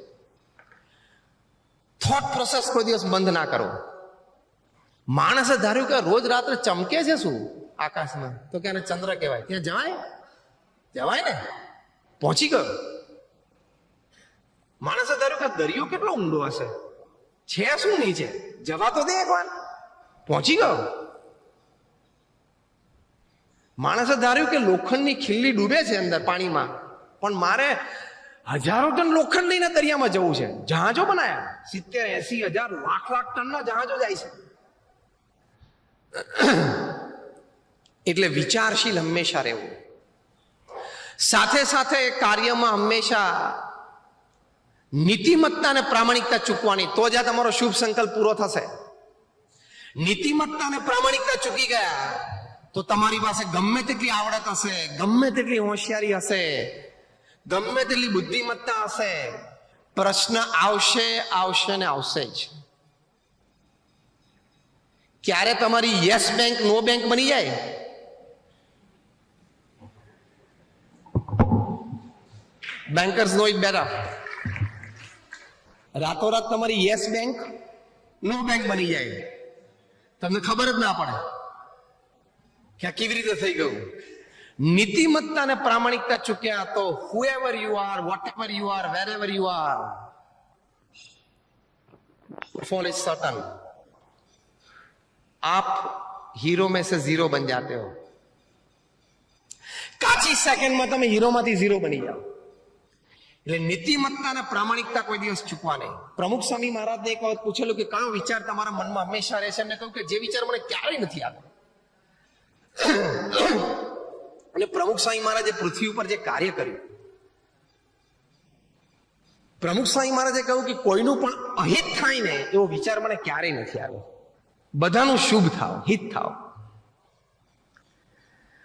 થોટ પ્રોસેસ કોઈ દિવસ બંધ ના કરો. માણસે ધાર્યું કે રોજ રાત્રે ચમકે છે શું આકાશમાં, તો કે આને ચંદ્ર કહેવાય. ત્યાં જવાય? જવાય ને. પહોંચી ગયો. માણસે ધાર્યું કે દરિયો કેટલો ઊંડો હશે, છે શું નીચે, જવા તો દે એકવાર. પહોંચી ગયો. માણસે ધાર્યું કે લોખંડની ખીલ્લી ડૂબે છે અંદર પાણીમાં, પણ મારે હજારો ટન લોખંડ લઈને દરિયામાં જવું છે. જહાજો બનાયા, 70 80 હજાર લાખ ટનના જહાજો જાય છે. એટલે વિચારશીલ હંમેશા રહેવું. સાથે સાથે કાર્યમાં હંમેશા નીતિમત્તા અને પ્રામાણિકતા ચૂકવાની, તો જ આ તમારો શુભ સંકલ્પ પૂરો થશે. નીતિમત્તા અને પ્રામાણિકતા ચૂકી ગયા તો તમારી પાસે ગમે તેટલી આવડત હશે, ગમે તેટલી હોશિયારી હશે, ગમે તેટલી બુદ્ધિમત્તા હશે, પ્રશ્ન આવશે આવશે ને આવશે જ. ક્યારે તમારી યસ બેંક નો બેંક બની જાય, બેન્કર્સ નો ઇટ બેટર. રાતોરાત તમારી યસ બેંક નો બેંક બની જાય, તમને ખબર જ ના પડે કે આ કેવી રીતે થઈ ગયું. નીતિમત્તા અને પ્રામાણિકતા ચૂક્યા તો whoever you are, whatever you are, wherever you are, fall is certain. आप हीरो में से जीरो बन जाते हो. કાચી સેકન્ડમાં તમે હીરોમાંથી ઝીરો બની જાઓ. એટલે નીતિમત્તા અને પ્રામાણિકતા કોઈ દિવસ ચૂકવા નહીં. પ્રમુખ સ્વામી મહારાજને એક વખત પૂછેલું કે કયો વિચાર તમારા મનમાં હંમેશા રહેશે, એમને કહ્યું કે જે વિચાર મને ક્યારેય નથી આવતો. અને પ્રમુખ સ્વામી મહારાજે પૃથ્વી ઉપર જે કાર્ય કર્યું, પ્રમુખ સ્વામી મહારાજે કહ્યું કે કોઈનું પણ અહિત થાય ને એવો વિચાર મને ક્યારેય નથી આવ્યો. બધાનું શુભ થાવ, હિત થાવ.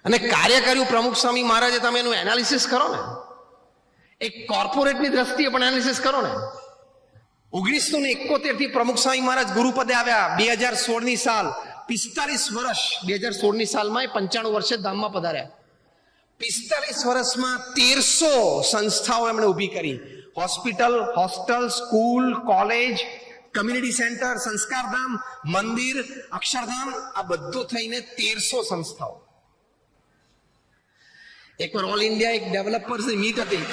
અને કાર્ય કર્યું પ્રમુખ સ્વામી મહારાજે, તમે એનું એનાલિસિસ કરો ને, એક કોર્પોરેટની દ્રષ્ટિએ પણ એનાલિસિસ કરો ને. 1971 થી પ્રમુખ સ્વામી મહારાજ ગુરુપદે આવ્યા. 2016ની સાલ, 45 વર્ષ, 2016ની સાલમાં 95 વર્ષે ધામમાં પધાર્યા. 45 વર્ષમાં 1300 સંસ્થાઓ એમણે ઊભી કરી. Hospital, hostel, school, college, community centre, સંસ્કારધામ, મંદિર, અક્ષરધામ, આ બધું થઈને 1300 સંસ્થાઓ. એકવાર ઓલ ઇન્ડિયા એક ડેવલપર્સની મીટ હતી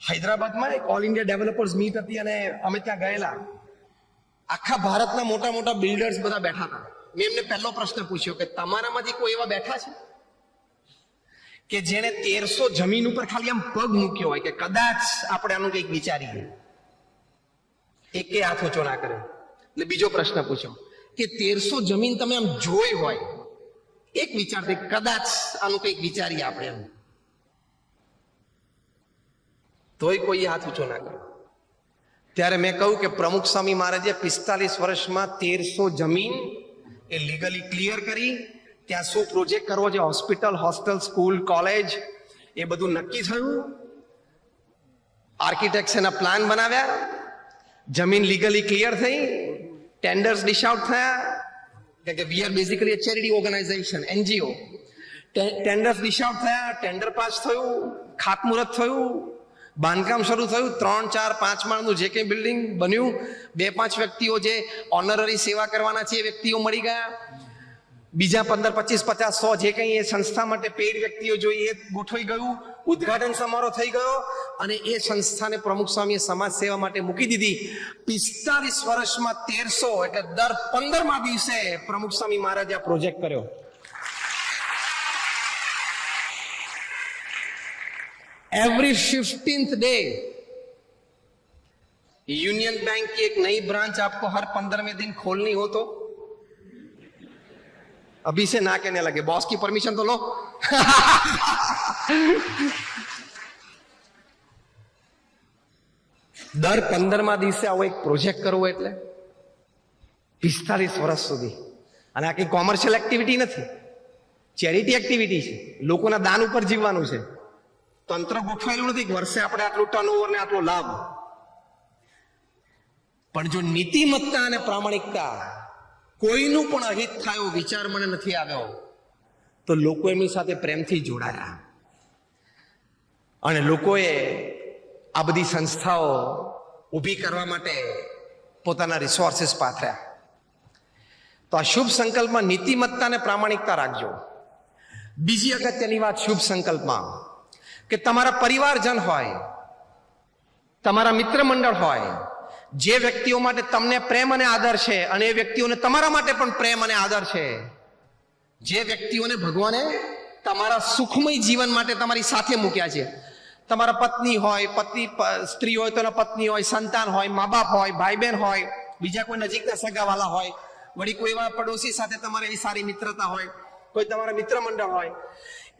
હૈદરાબાદમાં. એક ઓલ ઇન્ડિયા ડેવલપર્સ મીટ હતી અને અમે ત્યાં ગયેલા. આખા ભારતના મોટા મોટા બિલ્ડર્સ બધા બેઠા હતા. મેં એમને પહેલો પ્રશ્ન પૂછ્યો કે તમારામાંથી કોઈ એવા બેઠા છે કે જેને 1300 જમીન ઉપર ખાલી આમ પગ મૂક્યો હોય કે કદાચ આપણે આનું કંઈક વિચારીએ, એકે હાથ ઊંચો ના કર્યો. એટલે બીજો પ્રશ્ન પૂછ્યો કે 1300 જમીન તમે આમ જોઈ હોય, એક વિચારથી કદાચ આનું કંઈક વિચારીએ આપણે એમ, તોય કોઈ હાથ ઊંચો ના કર્યો. ત્યારે મેં કહ્યું કે પ્રમુખ સ્વામી મહારાજે 45 વર્ષમાં 1300 જમીન એ લીગલી ક્લિયર કરી. ત્યાં શું પ્રોજેક્ટ કરવો છે, હોસ્પિટલ, હોસ્ટેલ, સ્કૂલ, કોલેજ, એ બધું નક્કી થયું. આર્કિટેક્ટ્સ એના પ્લાન બનાવ્યા, જમીન લીગલી ક્લિયર થઈ, ટેન્ડર્સ ડિશ આઉટ થયા, કે we are basically a charity organisation, NGO. Tenders dish out થયા, ટેન્ડર પાસ થયું, ખાતમુહૂર્ત થયું, બાંધકામ શરૂ થયું. 3, 4, 5 માળનું જે કંઈ બિલ્ડિંગ બન્યું, 2-5 વ્યક્તિઓ જે ઓનરરી સેવા કરવાના છે એ વ્યક્તિઓ મળી ગયા. બીજા 15, 25, 50, 100 જે કંઈ એ સંસ્થા માટે પેડ વ્યક્તિઓ જોઈએ એ ગોઠવાઈ ગયું. ઉદ્ઘાટન સમારોહ થઈ ગયો અને એ સંસ્થાને પ્રમુખ સ્વામીએ સમાજ સેવા માટે મૂકી દીધી. 45 વર્ષમાં 1300 એટલે દર 15મા દિવસે પ્રમુખ સ્વામી મહારાજે આ પ્રોજેક્ટ કર્યો. Every 15th day union bank की एक नई ब्रांच आपको हर 15वें दिन खोलनी हो तो अभी से ना कहने लगे, बॉस की परमिशन तो लो. દર 15મા દિવસે આવો એક પ્રોજેક્ટ કરવો એટલે 45 વર્ષ સુધી. અને આ કઈ કોમર્શિયલ એક્ટિવિટી નથી, ચેરિટી એક્ટિવિટી છે. લોકોના દાન ઉપર જીવવાનું છે. તંત્ર ગોઠવાયેલું નથી વર્ષે આપણે આટલું ટર્નઓવર ને આટલો લાભ. પણ જો નીતિમત્તા અને પ્રામાણિકતા, કોઈનું પણ અહિત થાય એવો વિચાર મને નથી આવ્યો, તો લોકો એમની સાથે પ્રેમથી જોડાયા અને લોકોએ આ બધી સંસ્થાઓ ઊભી કરવા માટે પોતાના રિસોર્સિસ પાથર્યા. તો આ શુભ સંકલ્પમાં નીતિમત્તા અને પ્રામાણિકતા રાખજો. બીજી અગત્યની વાત શુભ સંકલ્પમાં, કે તમારા પરિવારજન હોય, તમારા મિત્ર મંડળ હોય, જે વ્યક્તિઓ માટે તમને પ્રેમ અને આદર છે અને એ વ્યક્તિઓને તમારા માટે પણ પ્રેમ અને આદર છે, જે વ્યક્તિઓને ભગવાને તમારા સુખમય જીવન માટે તમારી સાથે મૂક્યા છે, તમારા પત્ની હોય, સ્ત્રી હોય તો પત્ની હોય, સંતાન હોય, મા બાપ હોય, ભાઈ બહેન હોય, બીજા કોઈ નજીકના સગાવાલા હોય, વળી કોઈ એવા પડોશી સાથે તમારે એવી સારી મિત્રતા હોય, કોઈ તમારા મિત્ર મંડળ હોય,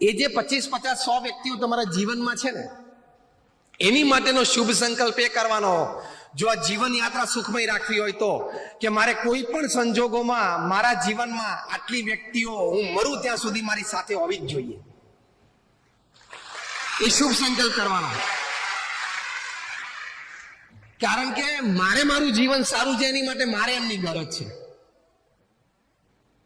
એ જે 25, 50, 100 વ્યક્તિઓ તમારા જીવનમાં છે ને, એની માટેનો શુભ સંકલ્પ એ કરવાનો. જો આ જીવન યાત્રા સુખમય રાખવી હોય તો, કે મારે કોઈ પણ સંજોગોમાં મારા જીવનમાં આટલી વ્યક્તિઓ હું મરું ત્યાં સુધી મારી સાથે હોવી જ જોઈએ, એ શુભ સંકલ્પ કરવાનો. કારણ કે મારે મારું જીવન સારું છે એની માટે મારે એમની ગરજ છે,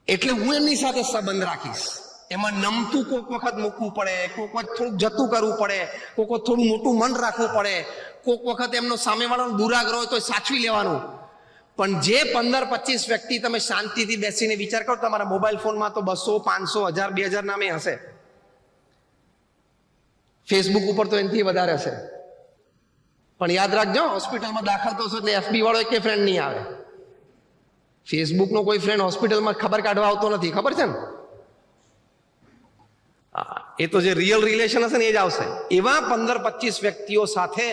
એટલે હું એમની સાથે સંબંધ રાખીશ. એમાં નમતું કોઈક વખત મૂકવું પડે, કોઈક વખત થોડુંક જતું કરવું પડે, કોઈક વખત થોડું મોટું મન રાખવું પડે, કોઈક વખત એમનો સામેવાળાનો દુરાગ્રહ હોય તો સાચવી લેવાનું. પણ જે 15, 25 વ્યક્તિ તમે શાંતિથી બેસીને વિચાર કરો, તમારા મોબાઈલ ફોનમાં તો 200, 500, 1000, 2000 નામે હશે, ફેસબુક ઉપર તો એનાથી વધારે હશે. પણ યાદ રાખજો, હોસ્પિટલમાં દાખલ થશો એટલે FB વાળો એક ફ્રેન્ડ નહીં આવે. ફેસબુકનો કોઈ ફ્રેન્ડ હોસ્પિટલમાં ખબર કાઢવા આવતો નથી, ખબર છે ને? એ તો જે રિયલ રિલેશન હશે ને એ જ આવશે. એવા 15, 25 વ્યક્તિઓ સાથે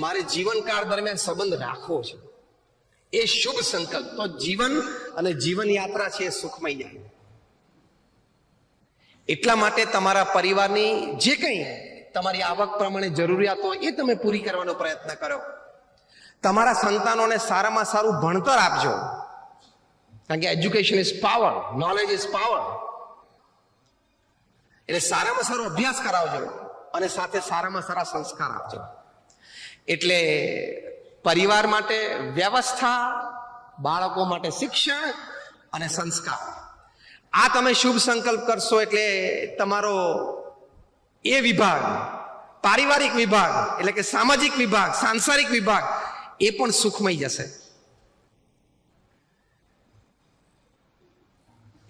મારે જીવનકાળ દરમિયાન સંબંધ રાખવો છે, એ શુભ સંકલ્પ. તો જીવન અને જીવન યાત્રા છે એ સુખમય જાય. એટલા માટે તમારા પરિવારની જે કંઈ તમારી આવક પ્રમાણે જરૂરિયાત હોય એ તમે પૂરી કરવાનો પ્રયત્ન કરો. તમારા સંતાનોને સારામાં સારું ભણતર આપજો, કારણ કે education is power, knowledge is power. એટલે સારામાં સારો અભ્યાસ કરાવજો અને સાથે સારામાં સારા સંસ્કાર આપજો. એટલે પરિવાર માટે વ્યવસ્થા, બાળકો માટે શિક્ષણ અને સંસ્કાર, આ તમે શુભ સંકલ્પ કરશો એટલે તમારો એ વિભાગ, પારિવારિક વિભાગ એટલે કે સામાજિક વિભાગ, સાંસારિક વિભાગ, એ પણ સુખમય જશે.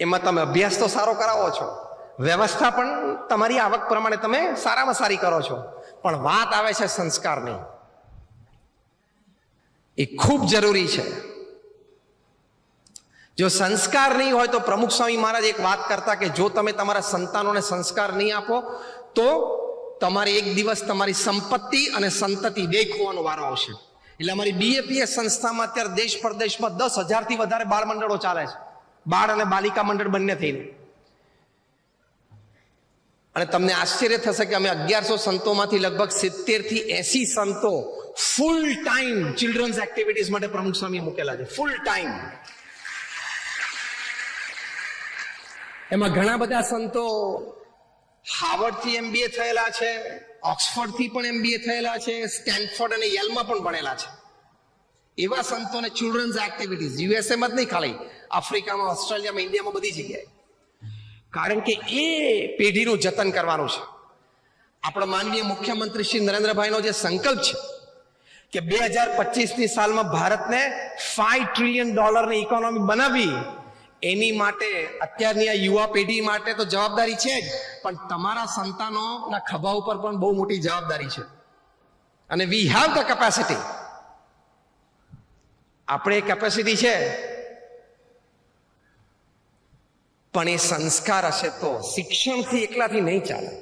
એમાં તમે અભ્યાસ તો સારો કરાવો છો, વ્યવસ્થા પણ તમારી આવક પ્રમાણે તમે સારામાં સારી કરો છો, પણ વાત આવે છે સંસ્કારની. એ ખૂબ જરૂરી છે. જો સંસ્કાર નહીં હોય તો પ્રમુખ સ્વામી મહારાજ એક વાત કરતા કે જો તમે તમારા સંતાનોને સંસ્કાર નહીં આપો તો તમારે એક દિવસ તમારી સંપત્તિ અને સંતતિ બે ખોવાનો વારો આવશે. એટલે અમારી બીએપીએસ સંસ્થામાં અત્યારે દેશ પરદેશમાં 10,000થી વધારે બાળ મંડળો ચાલે છે, બાળ અને બાલિકા મંડળ બંને થઈને. અને તમને આશ્ચર્ય થશે કે અમે 1100 સંતોમાંથી લગભગ 70 થી 80 સંતો ફૂલ ટાઈમ ચિલ્ડ્રન્સ એક્ટિવિટીઝ માટે પ્રમુખ સ્વામી મૂકેલા છે. Full time. એમાં ઘણા બધા સંતો હાર્વર્ડથી MBA થયેલા છે, ઓક્સફર્ડથી પણ MBA થયેલા છે, સ્ટેનફોર્ડ અને યેલમાં પણ ભણેલા છે. એવા સંતોને ચિલ્ડ્રન્સ એક્ટિવિટીઝ યુએસએમાં જ નહીં, ખાલી આફ્રિકામાં, ઓસ્ટ્રેલિયામાં, ઇન્ડિયામાં બધી જગ્યાએ. કારણ કે એ પેઢીનું જતન કરવાનું છે. આપણા માનનીય મુખ્યમંત્રી શ્રી નરેન્દ્રભાઈનો જે સંકલ્પ છે કે 2025ની સાલમાં ભારતને $5 ટ્રિલિયન ઇકોનોમી બનાવવી, એની માટે અત્યારની આ યુવા પેઢી માટે તો જવાબદારી છે જ, પણ તમારા સંતાનોના ખભા ઉપર પણ બહુ મોટી જવાબદારી છે. અને વી હેવ ધ કેપેસિટી. આપણે એ કેપેસિટી છે, પણ એ સંસ્કાર હશે તો. શિક્ષણથી એકલાથી નહીં ચાલે.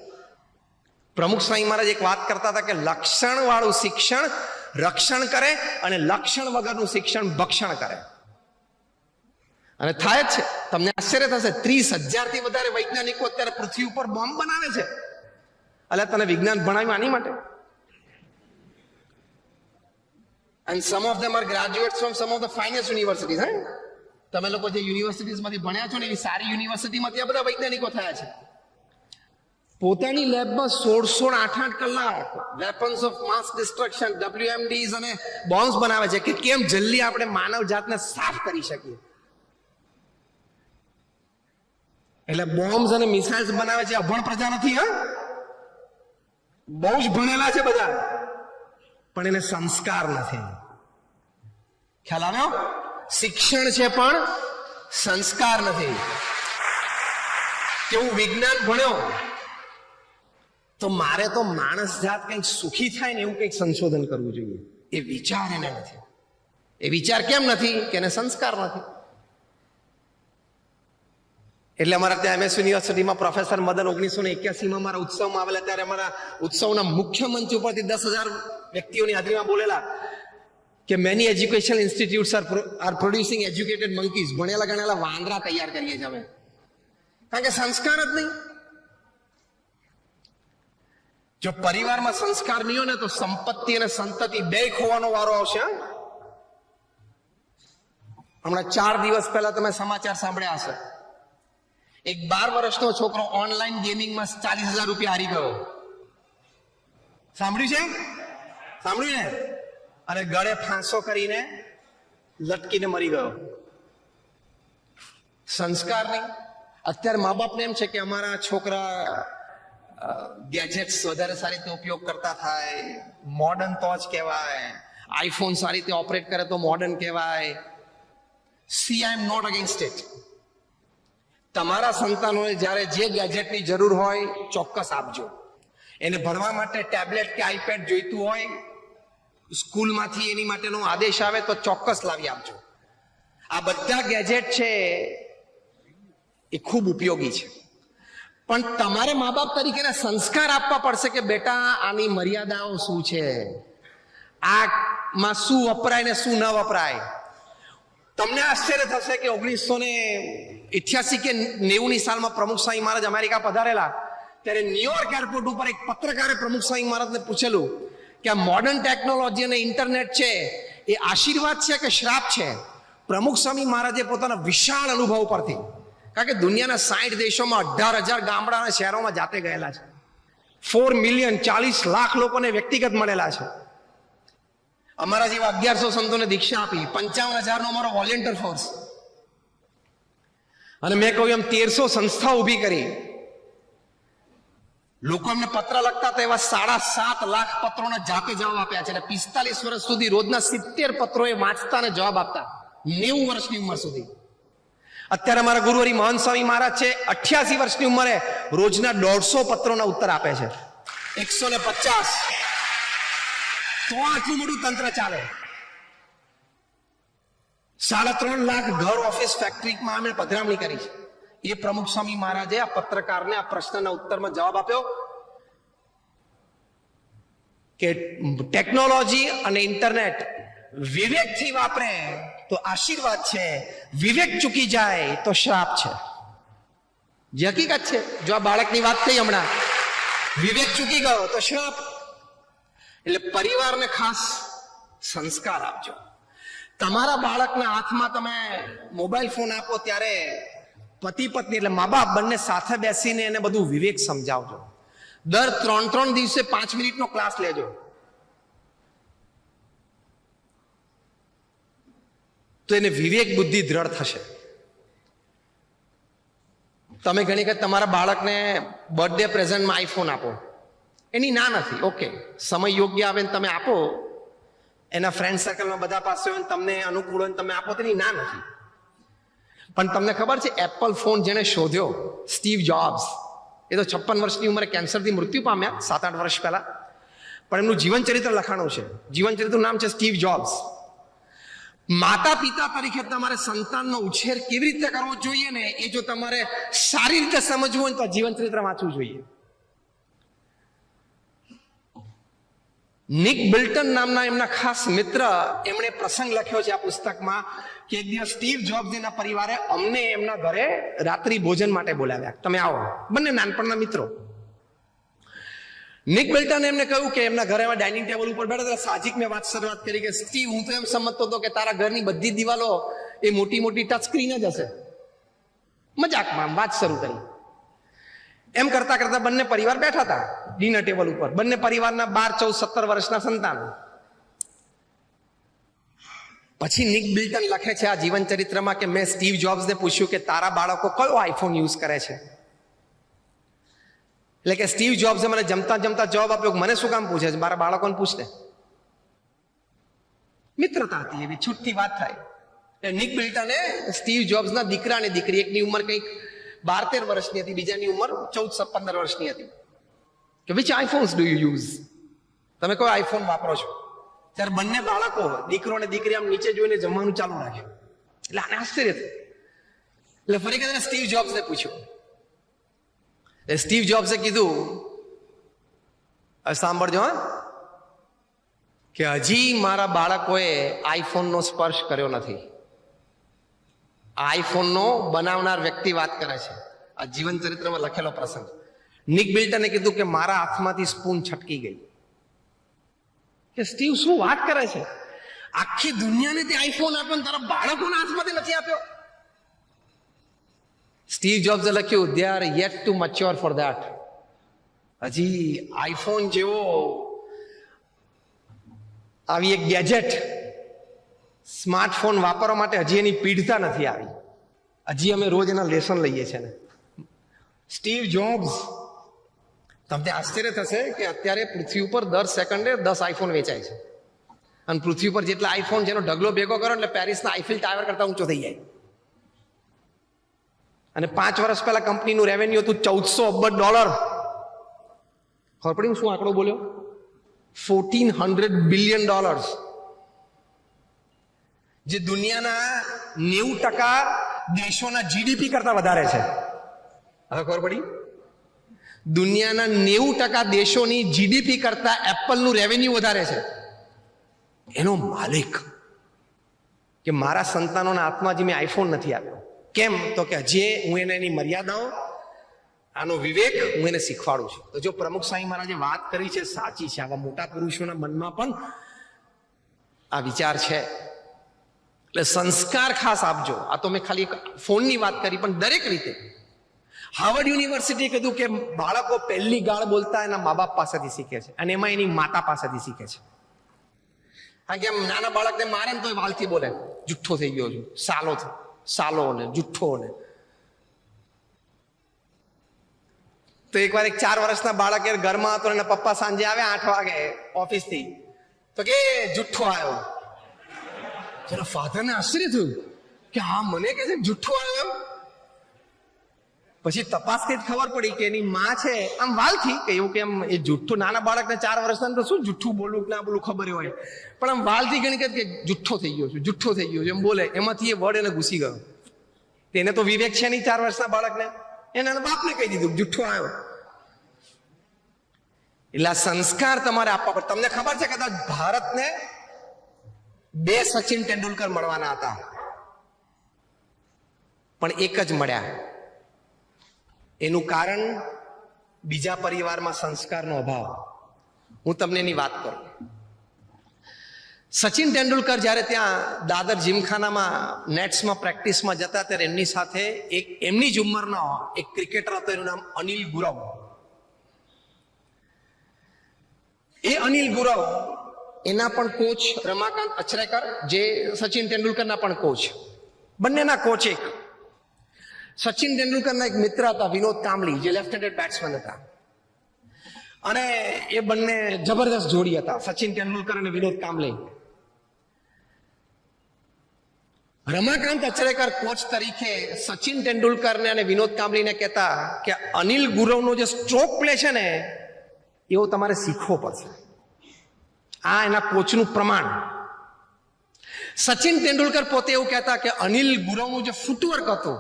પ્રમુખ સ્વામી મહારાજ એક વાત કરતા હતા કે લક્ષણ વાળું શિક્ષણ રક્ષણ કરે અને લક્ષણ વગરનું શિક્ષણ ભક્ષણ કરે. અને થાય જ છે. તમને આશ્ચર્ય થશે, 30,000થી વધારે વૈજ્ઞાનિકો અત્યારે પૃથ્વી ઉપર બોમ્બ બનાવે છે. એટલે તને વિજ્ઞાન ભણાવ્યું આની માટે. And some of them are graduates from some of the finest universities. તમે લોકો જે યુનિવર્સિટીઝમાંથી ભણ્યા છો ને એવી સારી યુનિવર્સિટીમાંથી આ બધા વૈજ્ઞાનિકો થયા છે. પોતાની લેબમાં 16-8 કલાક weapons of mass destruction, WMDs અને બોમ્બ્સ બનાવે છે કે કેમ જલ્દી આપણે માનવ જાતને સાફ કરી શકીએ. એટલે બોમ્બ્સ અને મિસાઇલ્સ બનાવે છે. અભણ પ્રજા નથી, બહુ જ ભણેલા છે બધા, પણ એને સંસ્કાર નથી. ખ્યાલ આવ્યો? શિક્ષણ છે પણ સંસ્કાર નથી. કે હું વિજ્ઞાન ભણ્યો તો મારે તો માણસ જાત કંઈક સુખી થાય ને એવું કંઈક સંશોધન કરવું જોઈએ. એ વિચાર એને નથી. એ વિચાર કેમ નથી? કે એને સંસ્કાર નથી. એટલે અમારા ત્યાં MS યુનિવર્સિટીમાં પ્રોફેસર મદન 1981માં મારા ઉત્સવમાં આવેલા, ત્યારે અમારા ઉત્સવના મુખ્ય મંચ ઉપરથી 10,000 વ્યક્તિઓની હાજરીમાં બોલેલા કે many education institutes are producing educated monkeys. ભણેલા ગણેલા વાંદરા તૈયાર કરીએ છીએ અમે. કારણ કે સંસ્કાર જ નહીં. જો પરિવારમાં સંસ્કાર નહીં હોય ને તો સંપત્તિ અને સંતતિ બે ખોવાનો વારો આવશે. હમણાં 4 દિવસ પહેલા તમે સમાચાર સાંભળ્યા હશે, એક 12 વર્ષનો છોકરો ઓનલાઈન ગેમિંગમાં 40,000 રૂપિયા હારી ગયો. સાંભળ્યું છે? સાંભળ્યું ને? અને ગળે ફાંસો કરીને લટકીને મરી ગયો. સંસ્કાર નહીં. અત્યારે મા બાપને એમ છે કે અમારા છોકરા ગેજેટ્સ વધારે સારી રીતે ઉપયોગ કરતા થાય, મોડર્ન તો જ કહેવાય, આઈફોન સારી રીતે ઓપરેટ કરે તો મોડર્ન કહેવાય. See, I am not against it. તમારા સંતાનોને જ્યારે જે ગેજેટની જરૂર હોય ચોક્કસ આપજો. એને ભણવા માટે ટેબ્લેટ કે આઈપેડ જોઈતું હોય, સ્કૂલમાંથી એની માટેનો આદેશ આવે તો ચોક્કસ લાવી આપજો. આ બધા ગેજેટ છે એ ખૂબ ઉપયોગી છે, પણ તમારે મા બાપ તરીકે સંસ્કાર આપવા પડશે કે બેટા આની મર્યાદાઓ શું છે, આમાં શું વપરાય ને શું ન વપરાય. તમને આશ્ચર્ય થશે કે 1988 કે 90ની સાલમાં પ્રમુખ સ્વામી મહારાજ અમેરિકા પધારેલા, ત્યારે ન્યુયોર્ક એરપોર્ટ ઉપર એક પત્રકારે પ્રમુખ સ્વામી મહારાજને પૂછેલું કે આ મોડર્ન ટેકનોલોજી અને ઇન્ટરનેટ છે એ આશીર્વાદ છે કે શ્રાપ છે. પ્રમુખ સ્વામી મહારાજે પોતાના વિશાળ અનુભવ પરથી, કારણ કે દુનિયાના 60 દેશોમાં 18,000 ગામડા અને શહેરોમાં જાતે ગયેલા છે, 4 મિલિયન 40 લાખ લોકોને વ્યક્તિગત મળેલા છે. અમારા જેવા 1100 સંતોને દીક્ષા આપી, 55,000 નો અમારો વોલેન્ટિયર ફોર્સ, અને મેં કહ્યું એમ 1300 સંસ્થા ઊભી કરી. લોકો એમને પત્ર લખતા હતા, એવા 7.5 લાખ પત્રોના જાતે જવાબ આપ્યા છે. 45 વર્ષ સુધી રોજના 70 પત્રો એ વાંચતા અને જવાબ આપતા, 90 વર્ષની ઉંમર સુધી. અત્યારે અમારા ગુરુહરિ મહંત સ્વામી મહારાજ છે, 88 વર્ષની ઉંમરે રોજના 150 પત્રોના ઉત્તર આપે છે. 150. તો આટલું મોટું તંત્ર ચાલે. 3.5 લાખ ઘર, ઓફિસ, ફેક્ટરીમાં અમે પધરામણી કરી છે. એ પ્રમુખ સ્વામી મહારાજે આ પત્રકારને આ પ્રશ્નના ઉત્તરમાં જવાબ આપ્યો કે ટેકનોલોજી અને ઇન્ટરનેટ વિવેકથી વાપરે તો આશીર્વાદ છે, વિવેક ચૂકી જાય તો શ્રાપ છે. જે હકીકત છે. જો આ બાળકની વાત થઈ હમણાં, વિવેક ચૂકી ગયો તો શ્રાપ. એટલે પરિવારને ખાસ સંસ્કાર આપજો. તમારા બાળકના હાથમાં તમે મોબાઈલ ફોન આપો ત્યારે પતિ પત્ની એટલે મા બાપ બંને સાથે બેસીને એને બધું વિવેક સમજાવજો. દર 3 દિવસે 5 મિનિટનો ક્લાસ લેજો. તો એને વિવેક બુદ્ધિ દ્રઢ થશે. તમે ઘણી વખત તમારા બાળકને બર્થડે પ્રેઝન્ટમાં આઈફોન આપો, એની ના નથી, ઓકે, સમય યોગ્ય આવે ને તમે આપો, એના ફ્રેન્ડ સર્કલમાં બધા પાસે હોય તમને અનુકૂળ હોય તમે આપો, તેની ના નથી. પણ તમને ખબર છે એપલ ફોન જેને શોધ્યો, સ્ટીવ જોબ્સ, એ તો 56 વર્ષની ઉંમરે કેન્સરથી મૃત્યુ પામ્યા 7-8 વર્ષ પહેલા. પણ એમનું જીવન ચરિત્ર લખાણું છે. જીવન ચરિત્રનું નામ છે સ્ટીવ જોબ્સ. માતા પિતા તરીકે તમારે સંતાનનો ઉછેર કેવી રીતે કરવો જોઈએ ને એ જો તમારે સારી રીતે સમજવું હોય તો જીવન ચરિત્ર વાંચવું જોઈએ. નિક બિલ્ટન નામના એમના ખાસ મિત્ર, એમણે પ્રસંગ લખ્યો છે આ પુસ્તકમાં કે એક દિવસ સ્ટીવ જોબ્સ એના પરિવારે અમને એમના ઘરે રાત્રિ ભોજન માટે બોલાવ્યા, તમે આવો. બંને નાનપણના મિત્રો. નિક બિલ્ટને એમને કહ્યું કે એમના ઘરે ડાઇનિંગ ટેબલ ઉપર બેઠા હતા. સાહજિક મેં વાત શરૂઆત કરી કે સ્ટીવ, હું તો એમ સમજતો હતો કે તારા ઘરની બધી દિવાલો એ મોટી મોટી ટચ સ્ક્રીન જ હશે. મજાકમાં વાત શરૂ કરી. એમ કરતા કરતા બંને પરિવાર બેઠા હતા ડિનર ટેબલ ઉપર. બંને પરિવારના 12, 14, 17 વર્ષના સંતાનો. પછી નિક બિલ્ટન લખે છે આ જીવન ચરિત્રમાં કે મેં સ્ટીવ જોબ્સને પૂછ્યું કે તારા બાળકો કયો આઈફોન યુઝ કરે છે. એટલે કે સ્ટીવ જોબ્સે મને જમતા જમતા જવાબ આપ્યો કે મને શું કામ પૂછે છે, મારા બાળકોને પૂછને. મિત્રતા હતી, એવી છૂટથી વાત થાય. નિક બિલ્ટને સ્ટીવ જોબ્સના દીકરા અને દીકરી, એકની ઉંમર કંઈક 12-13 વર્ષની હતી, બીજાની ઉંમર 14-15 વર્ષની હતી, કે વિચ આઈફોન્સ ડુ યુ યુઝ, તમે કયો આઈફોન વાપરો છો. ત્યારે બંને બાળકો, દીકરો અને દીકરી, આમ નીચે જોઈને જમવાનું ચાલુ રાખ્યું. એટલે આને આશ્ચર્ય થયું. એટલે ફરી કદાચ સ્ટીવ જોબ્સને પૂછ્યું. સ્ટીવ જોબ્સે કીધું, સાંભળજો હા, કે હજી મારા બાળકોએ આઈફોનનો સ્પર્શ કર્યો નથી. આઈફોનનો બનાવનાર વ્યક્તિ વાત કરે છે. આ જીવન ચરિત્રમાં લખેલો પ્રસંગ. નિક બિલ્ટને કીધું કે મારા હાથમાંથી સ્પૂન છટકી ગઈ. કે સ્ટીવ શું વાત કરે છે, આખી દુનિયાને તે આઈફોન આપ્યો ને તારા બાળકોના હાથમાંથી નથી આપ્યો. સ્ટીવ જોબ્સે લખ્યું, they are yet to mature for that. હજી આઈફોન જેવો આવી એક ગેજેટ, સ્માર્ટફોન વાપરવા માટે હજી એની પીઢતા નથી આવી. હજી અમે રોજ એના લેસન લઈએ છીએ ને. સ્ટીવ જોબ્સ, તમને આશ્ચર્ય થશે કે અત્યારે પૃથ્વી ઉપર દર સેકન્ડે 10 આઈફોન વેચાય છે. અને પૃથ્વી પર જેટલા આઈફોન જેનો ઢગલો ભેગો કરો એટલે પેરિસના આઈફિલ ટાવર કરતા ઊંચો થઈ જાય. અને 5 વર્ષ પહેલા કંપનીનું રેવન્યુ હતું $1400 અબજ. ખબર પડી હું શું આંકડો બોલ્યો? $1400 બિલિયન. જે દુનિયાના 90% દેશોના જીડીપી કરતા વધારે છે. હવે ખબર પડી? દુનિયાના 90% દેશોની જીડીપી કરતા એપલનું રેવન્યુ વધારે છે. એનો માલિક કે મારા સંતાનોના હાથમાં જે મેં આઈફોન નથી આપ્યો. કેમ? તો કે હજી હું એને એની મર્યાદાઓ, આનો વિવેક હું એને શીખવાડું છું. તો જો પ્રમુખ સ્વામી મહારાજે વાત કરી છે સાચી છે. આવા મોટા પુરુષોના મનમાં પણ આ વિચાર છે. એટલે સંસ્કાર ખાસ આપજો. આ તો મેં ખાલી એક ફોનની વાત કરી, પણ દરેક રીતે. હાર્વર્ડ યુનિવર્સિટીએ કીધું કે બાળકો પહેલી ગાળ બોલતા એના મા બાપ પાસેથી શીખે છે, અને એમાં એની માતા પાસેથી શીખે છે. કારણ કે એમ નાના બાળકને મારે ને તો વાલથી બોલે, જુઠ્ઠો થઈ ગયો છું, સાલો ને જુઠ્ઠો ને. તો એકવાર એક 4 વર્ષના બાળક ઘરમાં હતો, એના પપ્પા સાંજે આવે 8 વાગે ઓફિસથી, તો કે જુઠ્ઠો આવ્યો. જેના ફાધરને આશ્ચર્ય થયું કે હા મને કે છે જુઠ્ઠો આવ્યો. પછી તપાસથી જ ખબર પડી કે એની માં છે આમ વાલથી કે એવું કે આમ એ જુઠ્ઠું, નાના બાળકને 4 વર્ષના તો શું જુઠ્ઠું બોલવું કે ના બોલવું ખબર હોય, પણ આમ વાલથી ગણી કે જુઠ્ઠો થઈ ગયો છું, જુઠ્ઠો થઈ ગયો છું એમ બોલે, એમાંથી એ વર્ડ એને ઘૂસી ગયો. તેને તો વિવેક છે નહીં 4 વર્ષના બાળકને, એના બાપને કહી દીધું જુઠ્ઠો આવ્યો. એટલે આ સંસ્કાર તમારે આપવા પડે. તમને ખબર છે કદાચ ભારતને 2 સચિન તેંડુલકર મળવાના હતા, પણ એક જ મળ્યા. એનું કારણ બીજા પરિવારમાં સંસ્કારનો અભાવ. હું તમને એની વાત કરું. સચિન તેંડુલકર જ્યારે ત્યાં દાદર જીમખાનામાં નેટ્સમાં પ્રેક્ટિસમાં જતા ત્યારે એમની સાથે એક એમની જ ઉંમરનો એક ક્રિકેટર હતો, એનું નામ અનિલ ગુરવ. એ અનિલ ગુરવ એના પણ કોચ રમાકાંત અચરેકર, જે સચિન તેંડુલકરના પણ કોચ, બંનેના કોચ એક. સચિન તેંડુલકરના એક મિત્ર હતા વિનોદ કાંબલી, જે લેફ્ટ હેન્ડેડ બેટ્સમેન હતા, અને એ બંને જબરદસ્ત જોડી હતા, સચિન તેંડુલકર અને વિનોદ કાંબલી. રમાકાંત અચરેકર કોચ તરીકે સચિન તેંડુલકરને અને વિનોદ કાંબલીને કહેતા કે અનિલ ગુરવનો જે સ્ટ્રોક પ્લે છે ને એવો તમારે શીખવો પડશે. આ એના કોચનું પ્રમાણ. સચિન તેંડુલકર પોતે એવું કહેતા કે અનિલ ગુરવનું જે ફૂટવર્ક હતું,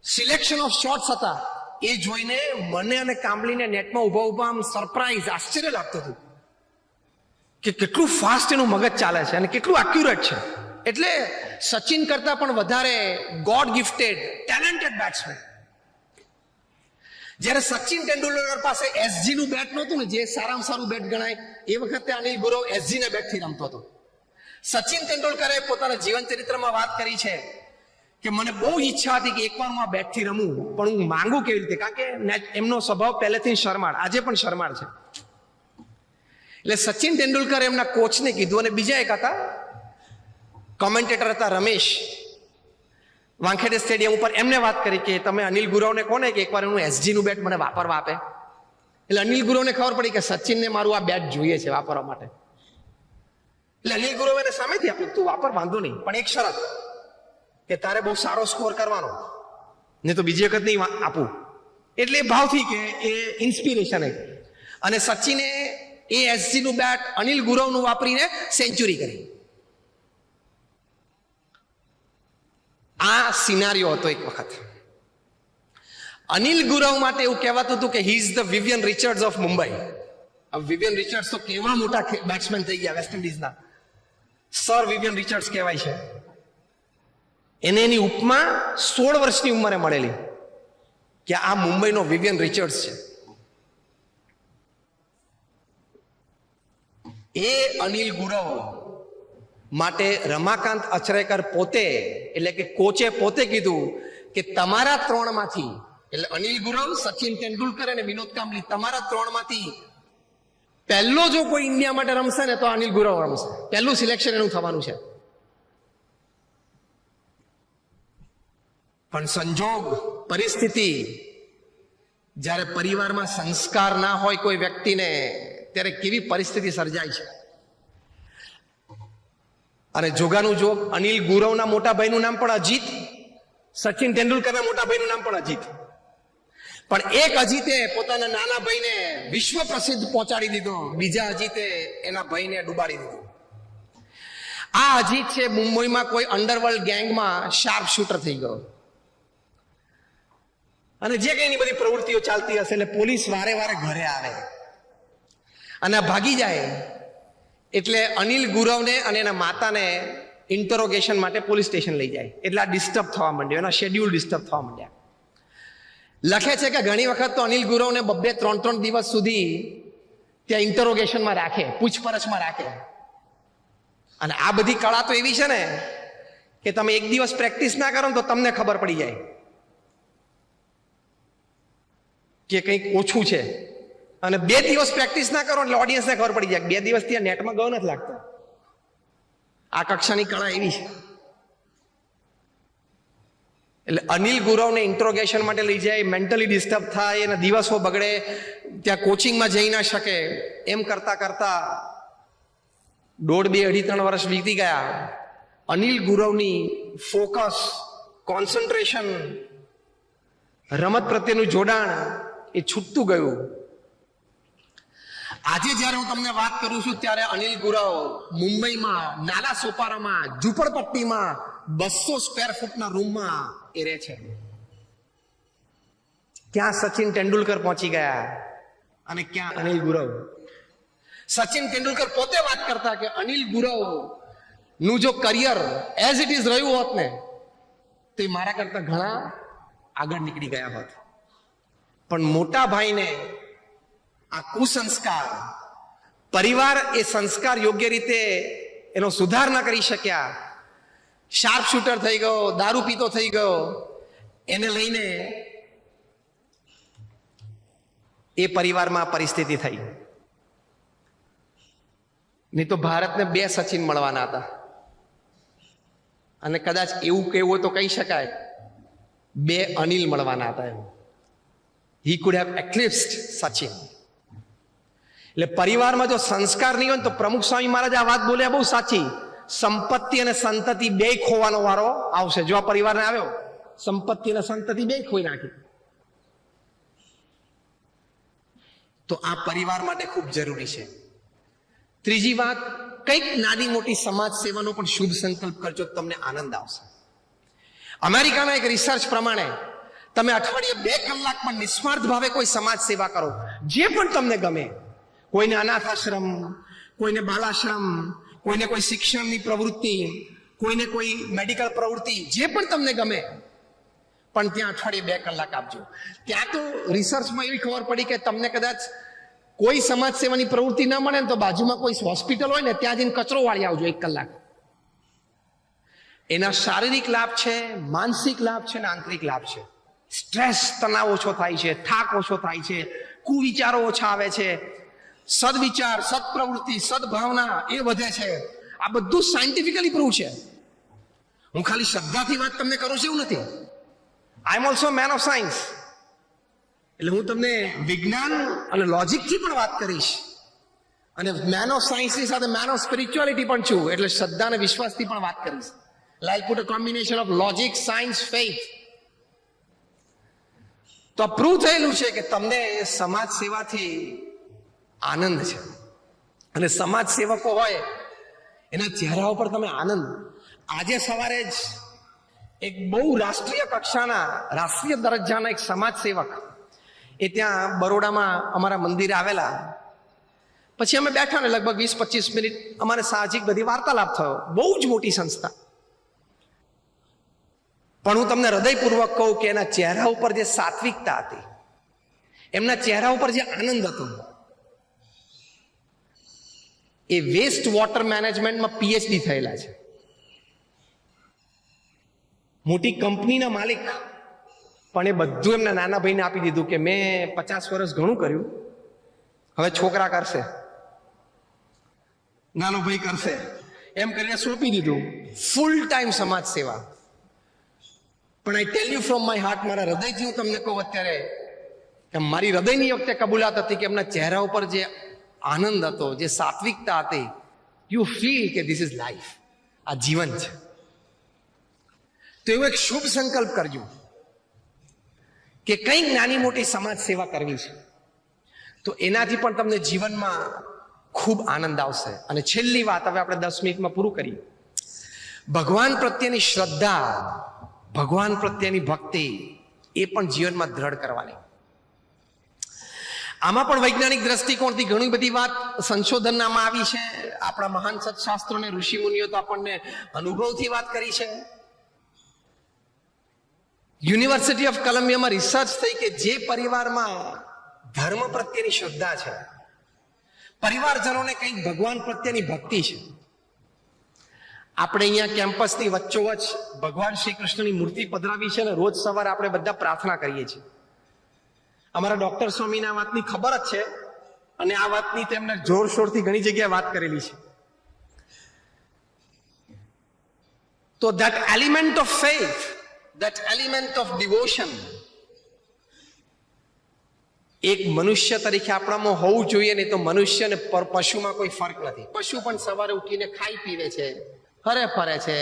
સિલેક્શન ઓફ શોટ્સ હતા, એ જોઈને મને અને કાંબલીને નેટમાં ઉભા ઉભા આમ સરપ્રાઈઝ, આશ્ચર્ય લાગતું હતું કે કેટલું ફાસ્ટ એનું મગજ ચાલે છે અને કેટલું એક્યુરેટ છે. એટલે સચિન કરતા પણ વધારે ગોડ ગિફ્ટેડ ટેલેન્ટેડ બેટ્સમેન. જ્યારે સચિન તેંડુલકર પાસે એસજી નું બેટ નહોતું ને, જે સારામાં સારું બેટ ગણાય, એ વખતે અનિલ ગુરવ એસજી ના બેટ થી રમતો હતો. સચિન તેંડુલકરે પોતાના જીવન ચરિત્રમાં વાત કરી છે કે મને બહુ ઈચ્છા હતી કે એકવાર હું આ બેટ થી રમું, પણ હું માંગુ કેવી રીતે, કારણ કે એમનો સ્વભાવ પહેલેથી શરમાળ, આજે પણ શરમાળ છે. એટલે સચિન તેંડુલકર એમના કોચને કીધું, અને બીજા એક હતા કોમેન્ટેટર હતા રમેશ, વાંખેડે સ્ટેડિયમ ઉપર, એમને વાત કરી કે તમે અનિલ ગુરવને કોને કે એકવાર એનું એસજી નું બેટ મને વાપરવા આપે. એટલે અનિલ ગુરવને ખબર પડી કે સચિનને મારું આ બેટ જોઈએ છે વાપરવા માટે. એટલે અનિલ ગુરવ એને સામેથી આપ્યું, તું વાપર, વાંધો નહીં, પણ એક શરત કે તારે બહુ સારો સ્કોર કરવાનો, ને તો બીજી વખત નહીં આપું. એટલે એ ભાવથી કે એ ઇન્સ્પિરેશન. અને સચિને એ એસજી નું બેટ અનિલ ગુરવનું વાપરીને સેન્ચુરી કરી. આ સિનારીઓ હતો એક વખત. અનિલ ગુરવ માટે એવું કહેવાતું હતું કે he is the Vivian Richards of Mumbai. Vivian Richards તો કેવા મોટા બેટ્સમેન થઈ ગયા વેસ્ટ ઇન્ડિઝના, સર વિવિયન રિચર્ડ્સ કહેવાય છે. એને એની ઉપમા 16 વર્ષની ઉંમરે મળેલી કે આ મુંબઈનો વિવિયન રિચર્ડ્સ છે. એ અનિલ ગુરવ માટે રમાકાંત અચરેકર પોતે, એટલે કે કોચે પોતે કીધું કે તમારા 3 માંથી, એટલે અનિલ ગુરવ, સચિન તેંડુલકર અને વિનોદ કાંબલી, તમારા 3 માંથી પહેલો જો કોઈ ઇન્ડિયા માટે રમશે ને તો અનિલ ગુરવ રમશે. પહેલું સિલેક્શન એનું થવાનું છે. પણ સંજોગ, પરિસ્થિતિ, જ્યારે પરિવારમાં સંસ્કાર ના હોય કોઈ વ્યક્તિને, ત્યારે કેવી પરિસ્થિતિ સર્જાય છે. અને જોગાનું જોગ, અનિલ ગુરવના મોટા ભાઈનું નામ પણ અજીત, સચિન તેંડુલકરના મોટા ભાઈનું નામ પણ અજીત. પણ એક અજીતે પોતાના નાના ભાઈને વિશ્વ પ્રસિદ્ધ પહોંચાડી દીધો, બીજા અજીતે એના ભાઈને ડુબાડી દીધો. આ અજીત છે મુંબઈમાં કોઈ અંડરવર્લ્ડ ગેંગમાં શાર્પ શૂટર થઈ ગયો, અને જે કઈ એની બધી પ્રવૃત્તિઓ ચાલતી હશે એટલે પોલીસ વારે વારે ઘરે આવે અને ભાગી જાય. એટલે અનિલ ગુરવને અને એના માતાને ઇન્ટરોગેશન માટે પોલીસ સ્ટેશન લઈ જાય. એટલે આ ડિસ્ટર્બ થવા માંડ્યો, એના શેડ્યુલ ડિસ્ટર્બ થવા માંડ્યા. લખે છે કે ઘણી વખત તો અનિલ ગુરવને 2-3 દિવસ સુધી ત્યાં ઇન્ટરોગેશનમાં રાખે, પૂછપરછમાં રાખે. અને આ બધી કળા તો એવી છે ને કે તમે એક દિવસ પ્રેક્ટિસ ના કરો ને તો તમને ખબર પડી જાય કે કંઈક ઓછું છે, અને 2 દિવસ પ્રેક્ટિસ ના કરો એટલે ઓડિયન્સને ખબર પડી જાય 2 દિવસ ત્યાં નેટમાં ગયો નથી લાગતો. આ કક્ષાની કળા એવી છે. એટલે અનિલ ગુરવને ઇન્ટ્રોગેશન માટે લઈ જાય, મેન્ટલી ડિસ્ટર્બ થાય, એના દિવસો બગડે, ત્યાં કોચિંગમાં જઈ ના શકે. એમ કરતા કરતા 1.5, 2, 3 વર્ષ વીતી ગયા. અનિલ ગુરવની ફોકસ, કોન્સન્ટ્રેશન રમત પ્રત્યેનું જોડાણ એ છૂટતું ગયું. આજે જ્યારે હું તમને વાત કરું છું ત્યારે અનિલ ગુરવ મુંબઈમાં નાલા સોપારામાં ઝૂંપડપટ્ટીમાં 200 સ્ક્વેર ફૂટના રૂમમાં એ રહે છે. ક્યાં સચિન તેંડુલકર પહોંચી ગયા અને ક્યાં અનિલ ગુરવ. સચિન તેંડુલકર પોતે વાત કરતા કે અનિલ ગુરવ નું જો કરિયર એઝ ઇટ ઇઝ રહ્યું હોત ને તો એ મારા કરતા ઘણા આગળ નીકળી ગયા હોત. પણ મોટા ભાઈને આ કુસંસ્કાર, પરિવાર એ સંસ્કાર યોગ્ય રીતે એનો સુધાર ન કરી શક્યા, શાર્પ શૂટર થઈ ગયો, દારૂ પીતો થઈ ગયો, એને લઈને એ પરિવારમાં પરિસ્થિતિ થઈ. નહીં તો ભારતને 2 સચિન મળવાના હતા અને કદાચ એવું કહેવું તો કહી શકાય 2 અનિલ મળવાના હતા. એમ હી કુડ હેવ એક્લિપ્સ્ડ સચિન. એટલે પરિવારમાં જો સંસ્કાર નહીં હોય તો પ્રમુખ સ્વામી મહારાજ આ વાત બોલ્યા બહુ સાચી. સંપત્તિ અને સંતતિ 2 ખોવાનો વારો આવશે. જો આ પરિવારને આવ્યો સંપત્તિ અને સંતતિ 2 ખોઈ નાખી તો આ પરિવાર માટે ખૂબ જરૂરી છે. ત્રીજી વાત, કંઈક નાની મોટી સમાજ સેવાનો પણ શુભ સંકલ્પ કરજો, તમને આનંદ આવશે. અમેરિકાના એક રિસર્ચ પ્રમાણે તમે અઠવાડિયે 2 કલાક પણ નિસ્વાર્થ ભાવે કોઈ સમાજ સેવા કરો, જે પણ તમને ગમે, કોઈને અનાથ આશ્રમ, કોઈને બાલાશ્રમ, કોઈને કોઈ શિક્ષણની પ્રવૃત્તિ, કોઈને કોઈ મેડિકલ પ્રવૃત્તિ, જે પણ તમને ગમે, પણ ત્યાં અઠવાડિયે 2 કલાક આપજો. ત્યાં તો રિસર્ચમાં એવી ખબર પડી કે તમને કદાચ કોઈ સમાજ સેવાની પ્રવૃત્તિ ન મળે ને તો બાજુમાં કોઈ હોસ્પિટલ હોય ને ત્યાં જઈને કચરો વાળી આવજો 1 કલાક. એના શારીરિક લાભ છે, માનસિક લાભ છે અને આંતરિક લાભ છે. સ્ટ્રેસ, તણાવ ઓછો થાય છે, થાક ઓછો થાય છે, કુવિચારો ઓછા આવે છે, સદવિચાર, સદપ્રવૃત્તિ, સદભાવના એ વધે છે. આ બધું સાયન્ટિફિકલી પ્રૂવ છે. હું ખાલી શ્રદ્ધાથી વાત તમને કરું છું એવું નથી. I am also man of science. એટલે હું તમને વિજ્ઞાન અને લોજિકથી પણ વાત કરીશ અને મેન ઓફ સાયન્સની સાથે મેન ઓફ સ્પિરિચ્યુઆલિટી પણ છું. એટલે શ્રદ્ધા અને વિશ્વાસથી પણ વાત કરીશ. Like put a combination of logic, science, faith. તો આ પ્રૂવ થયેલું છે કે તમને સમાજ સેવાથી આનંદ છે અને સમાજ સેવકો હોય એના ચહેરા ઉપર તમે આનંદ. આજે સવારે જ એક બહુ રાષ્ટ્રીય કક્ષાના, રાષ્ટ્રીય દરજ્જાના એક સમાજ સેવક એ ત્યાં બરોડામાં અમારા મંદિરે આવેલા. પછી અમે બેઠા ને લગભગ 20-25 મિનિટ અમારે સાહજિક બધી વાર્તાલાપ થયો. બહુ જ મોટી સંસ્થા. પણ હું તમને હૃદયપૂર્વક કહું કે એના ચહેરા ઉપર જે સાત્વિકતા હતી, એમના ચહેરા ઉપર જે આનંદ હતો, એ વેસ્ટ વોટર મેનેજમેન્ટમાં PhD થયેલા છે. મોટી કંપનીના માલિક, પણ એ બધું એમના નાના ભાઈને આપી દીધું કે મેં 50 વર્ષ ઘણું કર્યું, હવે છોકરા કરશે, નાનો ભાઈ કરશે, એમ કરીને સોંપી દીધું. ફૂલ ટાઈમ સમાજ સેવા. પણ I tell you from my heart, મારા હૃદયથી હું તમને કહું અત્યારે કે મારી હૃદયની વખતે કબૂલાત હતી કે એમના ચહેરા ઉપર જે આનંદ હતો, જે સાત્વિકતા હતી, યુ ફીલ કે ધીસ ઇઝ લાઈફ, આ જીવન છે. તો એવો એક શુભ સંકલ્પ કરજો કે કંઈક નાની મોટી સમાજ સેવા કરવી છે, તો એનાથી પણ તમને જીવનમાં ખૂબ આનંદ આવશે. અને છેલ્લી વાત, હવે આપણે 10 મિનિટમાં પૂરું કરીએ. ભગવાન પ્રત્યેની શ્રદ્ધા, ભગવાન પ્રત્યેની ભક્તિ એ પણ જીવનમાં દ્રઢ કરવાની. આમાં પણ વૈજ્ઞાનિક દ્રષ્ટિકોણથી ઘણી બધી વાત સંશોધનમાં આવી છે. આપણા મહાન સત્શાસ્ત્રો અને ઋષિ મુનિઓ તો આપણને અનુભવથી વાત કરી છે. યુનિવર્સિટી ઓફ કોલંબિયામાં રિસર્ચ થઈ કે જે પરિવારમાં ધર્મ પ્રત્યેની શ્રદ્ધા છે, પરિવારજનોને કંઈક ભગવાન પ્રત્યેની ભક્તિ છે. આપણે અહીંયા કેમ્પસની વચ્ચોવચ ભગવાન શ્રી કૃષ્ણની મૂર્તિ પધરાવી છે અને રોજ સવારે આપણે બધા પ્રાર્થના કરીએ છીએ. અમારા ડોક્ટર સ્વામીને આ વાતની ખબર જ છે અને આ વાતની તેમને જોરશોરથી ઘણી જગ્યાએ વાત કરેલી છે. તો that element of faith, that element of devotion એક મનુષ્ય તરીકે આપણામાં હોવું જોઈએ. નહીં તો મનુષ્ય અને પશુમાં કોઈ ફરક નથી. પશુ પણ સવારે ઉઠીને ખાઈ પીવે છે, હરે ફરે છે,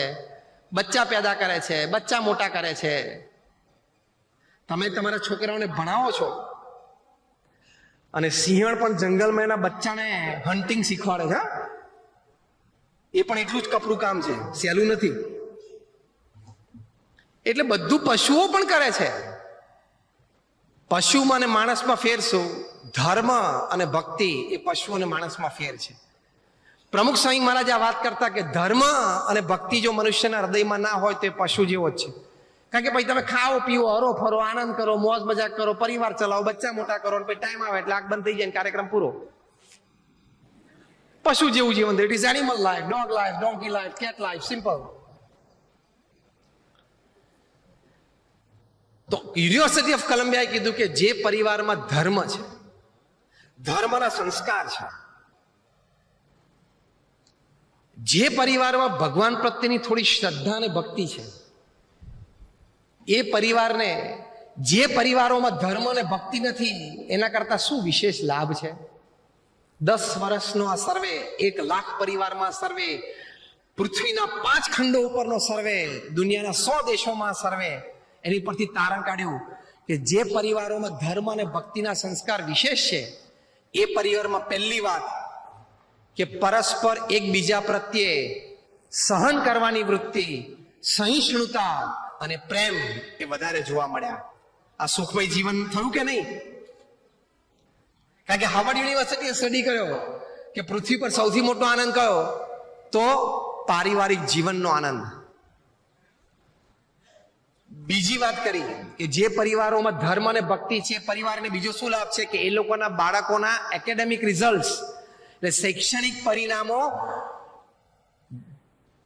બચ્ચા પેદા કરે છે, બચ્ચા મોટા કરે છે, તમે તમારા છોકરાઓને ભણાવો છો અને સિંહણ પણ જંગલમાં એના બચ્ચાને હન્ટિંગ શીખવાડે છે. એ પણ એટલું જ કપરું કામ છે, સહેલું નથી. એટલે બધું પશુઓ પણ કરે છે. પશુમાં અને માણસમાં ફેર શું? ધર્મ અને ભક્તિ એ પશુ અને માણસમાં ફેર છે. પ્રમુખ સ્વામી મહારાજ આ વાત કરતા કે ધર્મ અને ભક્તિ જો મનુષ્યના હૃદયમાં ના હોય તો એ પશુ જેવો જ છે. કારણ કે પછી તમે ખાઓ પીવો, હરો ફરો, આનંદ કરો, મોજ મજાક કરો, પરિવાર ચલાવો, બચ્ચા મોટા કરો, પછી ટાઈમ આવે એટલે આગ બંધ થઈ જાય, કાર્યક્રમ પૂરો. પશુ જેવું જીવન. It is animal life, dog life, donkey life, cat life, simple. તો યુનિવર્સિટી ઓફ કોલંબિયાએ કીધું કે જે પરિવારમાં ધર્મ છે, ધર્મના સંસ્કાર છે, જે પરિવારમાં ભગવાન પ્રત્યેની થોડી શ્રદ્ધા અને ભક્તિ છે, એ પરિવારને, જે પરિવારોમાં ધર્મ અને ભક્તિ નથી એના કરતા શું વિશેષ લાભ છે? 10 વર્ષનો આ સર્વે, 1 લાખ પરિવારમાં સર્વે, પૃથ્વીના 5 ખંડો ઉપરનો સર્વે, દુનિયાના 100 દેશોમાં સર્વે, એની પરથી તારણ કાઢ્યું કે જે પરિવારોમાં ધર્મ અને ભક્તિના સંસ્કાર વિશેષ છે એ પરિવારમાં પહેલી વાત કે પરસ્પર એકબીજા પ્રત્યે સહન કરવાની વૃત્તિ, સહિષ્ણુતા અને પ્રેમ એ વધારે જોવા મળ્યા. આ સુખમય જીવન થયું કે નહીં? કારણ કે હાર્વર્ડ યુનિવર્સિટીએ સ્ટડી કર્યો કે પૃથ્વી પર સૌથી મોટો આનંદ કયો? તો પારિવારિક જીવનનો આનંદ. બીજી વાત કરી કે જે પરિવારોમાં ધર્મ અને ભક્તિ છે, પરિવારને બીજો શું લાભ છે કે એ લોકોના બાળકોના એકેડેમિક રિઝલ્ટ્સ, એટલે શૈક્ષણિક પરિણામો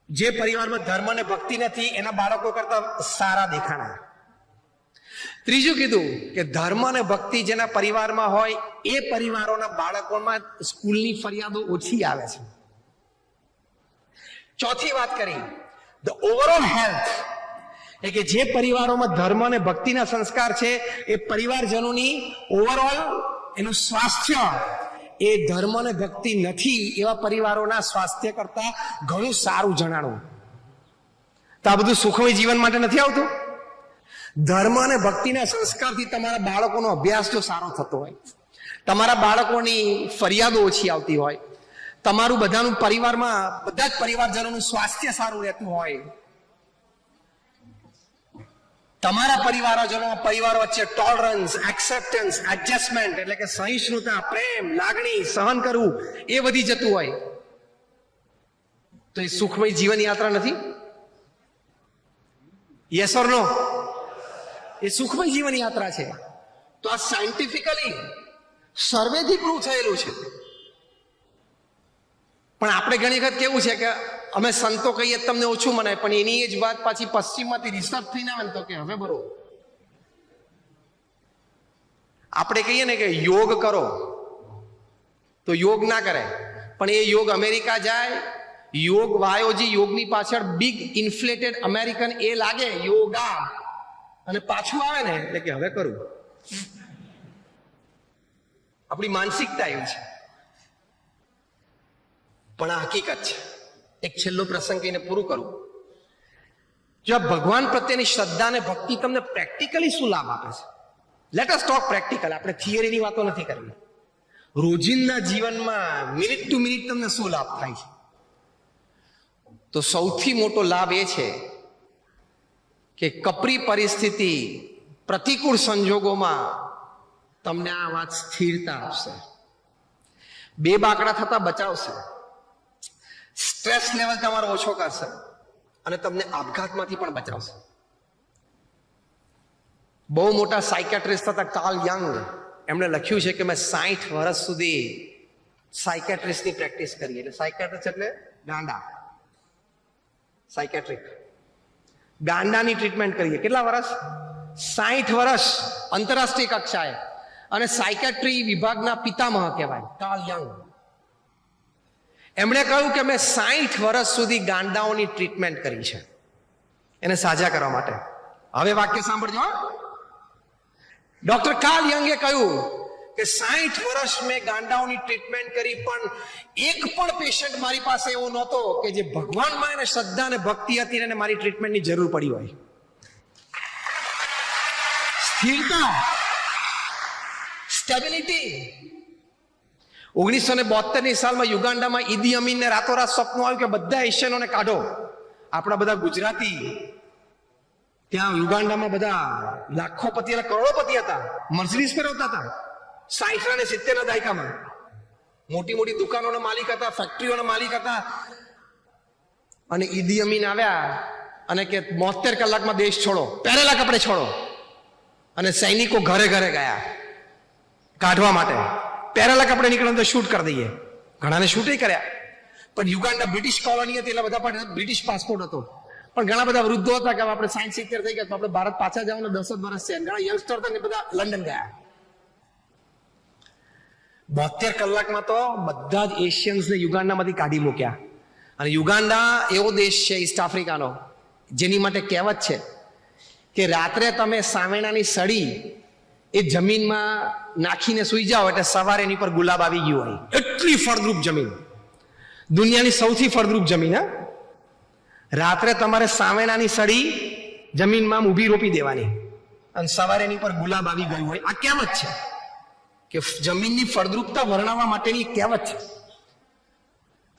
જે પરિવારમાં ધર્મ અને ભક્તિ નથી એના બાળકો કરતા સારા દેખાણા. ત્રીજું કીધું કે ધર્મ અને ભક્તિ જેના પરિવારમાં હોય એ પરિવારોના બાળકોમાં સ્કૂલની ફરિયાદો ઓછી આવે છે. ચોથી વાત કરી ધ ઓવરઓલ હેલ્થ, એ કે જે પરિવારોમાં ધર્મ અને ભક્તિના સંસ્કાર છે એ પરિવારજનોની ઓવરઓલ એનું સ્વાસ્થ્ય એ ધર્મ અને ભક્તિ નથી એવા પરિવારોના સ્વાસ્થ્ય કરતા ઘણું સારું જણાણું. તો આ બધું સુખમય જીવન માટે નથી આવતું? ધર્મ અને ભક્તિના સંસ્કારથી તમારા બાળકોનો અભ્યાસ જો સારો થતો હોય, તમારા બાળકોની ફરિયાદો ઓછી આવતી હોય, તમારું બધાનું પરિવારમાં બધા જ પરિવારજનોનું સ્વાસ્થ્ય સારું રહેતું હોય, તમારા પરિવારો વચ્ચે ટોલરન્સ, એક્સેપ્ટન્સ, એડજસ્ટમેન્ટ એટલે કે સહિષ્ણુતા, પ્રેમ, લાગણી, સહન કરવું એ વધી જતું હોય તો એ સુખમય જીવન યાત્રા નથી? યસ ઓર નો? એ સુખમય જીવન યાત્રા છે. તો આ સાયન્ટિફિકલી સર્વેથી પ્રૂવ થયેલું છે. પણ આપણે ઘણી વખત કેવું છે કે અમે સંતો કહીએ તમને ઓછું મનાય, પણ એની એ જ વાત પાછી પશ્ચિમમાંથી રિસર્ચ થઈને આવે ને તો કે હવે બરોબર. આપણે કહીએ ને કે યોગ કરો તો યોગ ના કરે, પણ એ યોગ અમેરિકા જાય, યોગ વાયોજી યોગની પાછળ બિગ ઇન્ફ્લેટેડ અમેરિકન એ લાગે યોગા, અને પાછું આવે ને એટલે કે હવે કરું. આપણી માનસિકતા એવી છે. પણ આ હકીકત છે. એક છેલ્લો પ્રસંગ કહીને પૂરું કરું. જો ભગવાન પ્રત્યેની શ્રદ્ધા અને ભક્તિ તમને પ્રેક્ટિકલી શું લાભ આપે છે? Let us talk practical. આપણે થિયરીની વાતો નથી કરવી. રોજિંદા જીવનમાં મિનિટ ટુ મિનિટ તમને શું લાભ થાય છે? તો સૌથી મોટો લાભ એ છે કે કપરી પરિસ્થિતિ, પ્રતિકૂળ સંજોગોમાં તમને આ વાત સ્થિરતા આપશે, બે બાકડા થતા બચાવશે, સ્ટ્રેસ લેવલ તમારો ઓછો કરશે અને તમને આપઘાતમાંથી પણ બચાવશે. બહુ મોટા સાયકેટ્રિસ્ટ હતા કાર્લ યંગ, એમણે લખ્યું છે કે મેં 60 વર્ષ સુધી સાયકેટ્રિસ્ટની પ્રેક્ટિસ કરી. એટલે સાયકેટ્રિસ્ટ એટલે ગાંડા, સાયકેટ્રિક ગાંડાની ટ્રીટમેન્ટ કરીએ. કેટલા વર્ષ? 60 વર્ષ આંતરરાષ્ટ્રીય કક્ષાએ. અને સાયકેટ્રી વિભાગના પિતામહ કહેવાય કાર્લ યંગ. એમણે કહ્યું કે મેં 60 વર્ષ સુધી ગાંડાઓની ટ્રીટમેન્ટ કરી છે એને સાજા કરવા માટે. હવે વાક્ય સાંભળજો. ડોક્ટર કાર્લ યંગે કહ્યું કે 60 વર્ષ મેં ગાંડાઓની ટ્રીટમેન્ટ કરી, પણ એક પણ પેશન્ટ મારી પાસે એવો નહોતો કે જે ભગવાનમાં એને શ્રદ્ધા અને ભક્તિ હતી અને મારી ટ્રીટમેન્ટની જરૂર પડી હોય. સ્થિરતા, સ્ટેબિલિટી. 1972ની સાલમાં યુગાન્ડામાં ઈદી અમીનને રાતોરાત સપનું આવ્યું કે બધા એશિયનોને કાઢો. આપણા બધા ગુજરાતી ત્યાં યુગાન્ડામાં બધા લાખોપતિ અને કરોડોપતિ હતા, મર્સિડીઝ ફેરવતા હતા 60 અને 70 ના દાયકામાં. મોટી મોટી દુકાનોના માલિક હતા, ફેક્ટરીઓના માલિક હતા. અને ઈદી અમીન આવ્યા અને કે 72 કલાકમાં દેશ છોડો, પહેરેલા કપડે છોડો. અને સૈનિકો ઘરે ઘરે ગયા કાઢવા માટે. પહેરેલા કપડે નીકળે તો શૂટ કરી દઈએ. ઘણાને શૂટ કર્યા. પણ યુગાન્ડા બ્રિટિશ કોલોની હતી એટલે બધા પાસે બ્રિટિશ પાસપોર્ટ હતો. પણ ઘણા બધા વૃદ્ધો હતા કે આપણે 60-70 થઈ ગયા તો આપણે ભારત પાછા જવાનું 10 જ વર્ષ છે. ઘણા યંગસ્ટર હતા ને બધા લંડન ગયા. 72 કલાકમાં તો બધા જ એશિયન્સને યુગાન્ડામાંથી કાઢી મૂક્યા. અને યુગાન્ડા એવો દેશ છે ઈસ્ટ આફ્રિકાનો જેની માટે કહેવત છે કે રાત્રે તમે સાવેણાની સળી એ જમીનમાં નાખીને સુઈ જાઓ એટલે સવારે એની પર ગુલાબ આવી ગયું હોય. એટલી ફળદ્રુપ જમીન, દુનિયાની સૌથી ફળદ્રુપ જમીન. હા, રાત્રે તમારે સાવેણાની સળી જમીનમાં ઊભી રોપી દેવાની અને સવારે એની પર ગુલાબ આવી ગયું હોય. આ કહેવત છે કે જમીનની ફળદ્રુપતા વર્ણવવા માટેની કહેવત છે.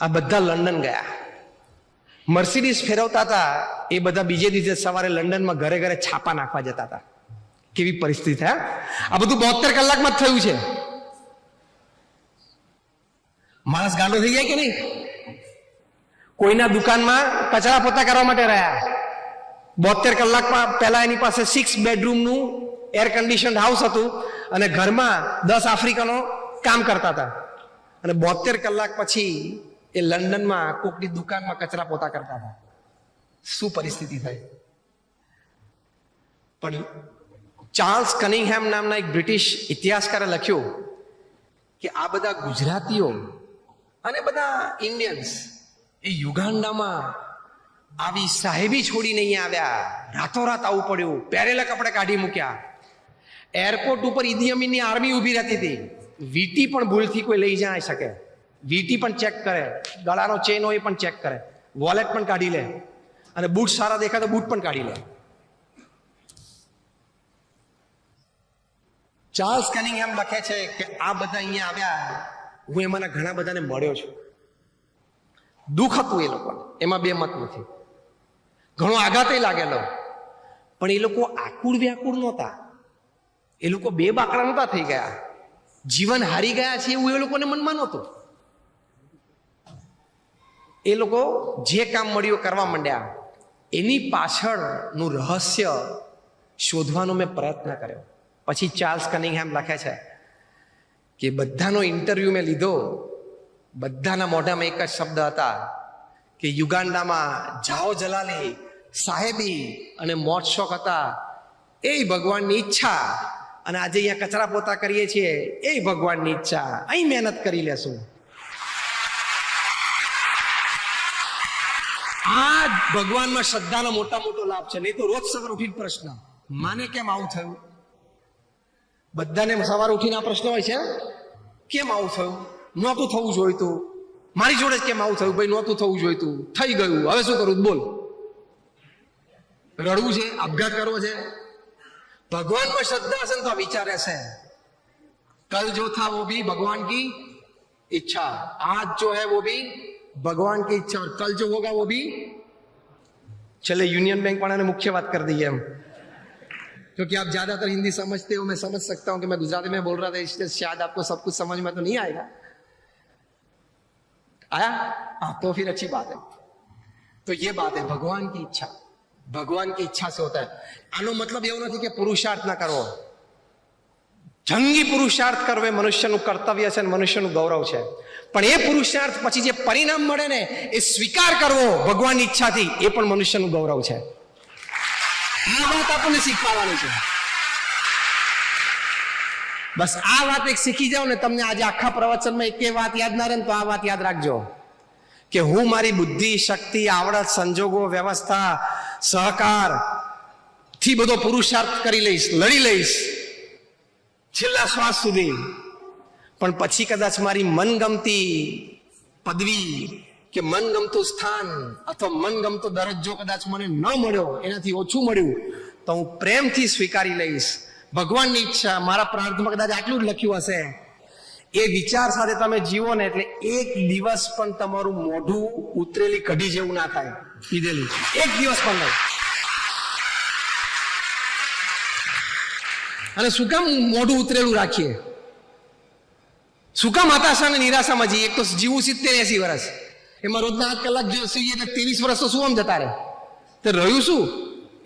આ બધા લંડન ગયા. મર્સિડીઝ ફેરવતા હતા એ બધા બીજે દિવસે સવારે લંડનમાં ઘરે ઘરે છાપા નાખવા જતા હતા. કેવી પરિસ્થિતિ. હા, આ બધું 72 કલાકમાં જ થયું છે. માણસ ગાંડો થઈ જાય કે નહીં? કોઈના દુકાનમાં કચરા પોતા કરવા માટે રહ્યા. 72 કલાકમાં પહેલા એની પાસે 6 બેડરૂમનું એર કન્ડિશન હાઉસ હતું અને ઘરમાં 10 આફ્રિકનો કામ કરતા હતા. અને 72 કલાક પછી એ લંડનમાં કોકની દુકાનમાં કચરા પોતા કરતા હતા. શું પરિસ્થિતિ થઈ? પણ ચાર્લ્સ કનિંગહેમ નામના એક બ્રિટિશ ઇતિહાસકારે લખ્યું કે આ બધા ગુજરાતીઓ અને બધા ઇન્ડિયન્સ એ યુગાન્ડામાં આવી સાહેબી છોડીને અહીંયા આવ્યા. રાતોરાત આવવું પડ્યું, પહેરેલા કપડે કાઢી મૂક્યા. એરપોર્ટ ઉપર ઈદી અમીનની આર્મી ઊભી રહેતી હતી. વીટી પણ ભૂલથી કોઈ લઈ જાય શકે, વીટી પણ ચેક કરે, ગળાનો ચેન હોય એ પણ ચેક કરે, વોલેટ પણ કાઢી લે અને બૂટ સારા દેખાય તો બૂટ પણ કાઢી લે. ચાર્લ્સ કનિંગહેમ લખે છે કે આ બધા અહીંયા આવ્યા, હું એમાંના ઘણા બધાને મળ્યો છું. દુઃખ હતું એ લોકોને, એમાં બે મત નથી. ઘણો આઘાત લાગેલો, પણ એ લોકો આકુળ વ્યાકુળ નહોતા. એ લોકો બે બાકડા નહોતા થઈ ગયા. જીવન હારી ગયા છે એવું એ લોકોને મનમાં નહોતું. એ લોકો જે કામ મળ્યું કરવા માંડ્યા. એની પાછળનું રહસ્ય શોધવાનો મેં પ્રયત્ન કર્યો. પછી ચાર્લ્સ કનિંગહેમ લખે છે કે બધાનો ઇન્ટરવ્યુ મેં લીધો, બધાના મોઢામાં એક જ શબ્દ હતા કે યુગાન્ડામાં જાઓ જલાલી, સાહેબી અને મોજ શોખ હતા એ ભગવાનની ઈચ્છા. અને આજે અહીંયા કચરા પોતા કરીએ છીએ એ ભગવાનની ઈચ્છા. અહીં મહેનત કરી લેશું. આ ભગવાનમાં શ્રદ્ધાનો મોટા મોટો લાભ છે. નહીં તો રોજ સવાર ઉઠીને પ્રશ્ન, માને કેમ આવું થયું? બધાને સવાર ઉઠીને આ પ્રશ્ન હોય છે, કેમ આવું થયું? નહોતું થવું જોઈતું. મારી જોડે જ કેમ આવું થયું? ભાઈ નહોતું થવું જોઈતું, થઈ ગયું, હવે શું કરું? બોલ. રડવું છે? આપઘાત કરવો છે? ભગવાનમાં શ્રદ્ધા હશે તો વિચારે છે કલ જો થા વો ભી ભગવાન કી इच्छा, आज जो है वो भी भगवान की इच्छा और कल जो होगा वो भी. चले यूनियन बैंक वाले ने मुख्य बात कर दी है हम, क्योंकि आप ज्यादातर हिंदी समझते हो, मैं समझ सकता हूं कि मैं गुजराती में बोल रहा था, इसलिए शायद आपको सब कुछ समझ में तो नहीं आएगा. आया? हाँ, तो फिर अच्छी बात है. तो ये बात है भगवान की इच्छा. भगवान की इच्छा से होता है. આનો મતલબ એવો નથી કે પુરુષાર્થ ના કરવો. જંગી પુરુષાર્થ કરવો એ મનુષ્યનું કર્તવ્ય છે અને મનુષ્યનું ગૌરવ છે. પણ એ પુરુષાર્થ પછી જે પરિણામ મળે ને એ સ્વીકાર કરવો ભગવાનની ઈચ્છાથી, એ પણ મનુષ્યનું ગૌરવ છે. આ વાત આપણને શીખવાડવાની છે. બસ આ વાત એક શીખી જાઓ ને, તમને આજે આખા પ્રવચનમાં એક વાત યાદ ના રહે ને તો આ વાત યાદ રાખજો કે હું મારી બુદ્ધિ, શક્તિ, આવડત, સંજોગો, વ્યવસ્થા, સહકાર થી બધો પુરુષાર્થ કરી લઈશ, લડી લઈશ છેલ્લા શ્વાસ સુધી. પણ પછી કદાચ મારી મનગમતી પદવી કે મનગમતું સ્થાન અથવા મનગમતો દરજ્જો કદાચ મને ન મળ્યો, એનાથી ઓછું મળ્યું, તો હું પ્રેમથી સ્વીકારી લઈશ. ભગવાનની ઈચ્છા, મારા પ્રાર્થનામાં કદાચ આટલું જ લખ્યું હશે. એ વિચાર સાથે તમે જીવો ને એટલે એક દિવસ પણ તમારું મોઢું ઉતરેલી કઢી જેવું ના થાય. પીધેલી એક દિવસ પણ નહીં. અને શું કામ મોઢું ઉતરેલું રાખીએ? શું કામ હતાશા અને નિરાશામાં જઈએ? એક તો જીવું 70-80 વર્ષ, એમાં રોજના 8 કલાક જો સુઈએ એટલે 23 વર્ષ તો શું આમ જતા રહે? તો રહ્યું શું?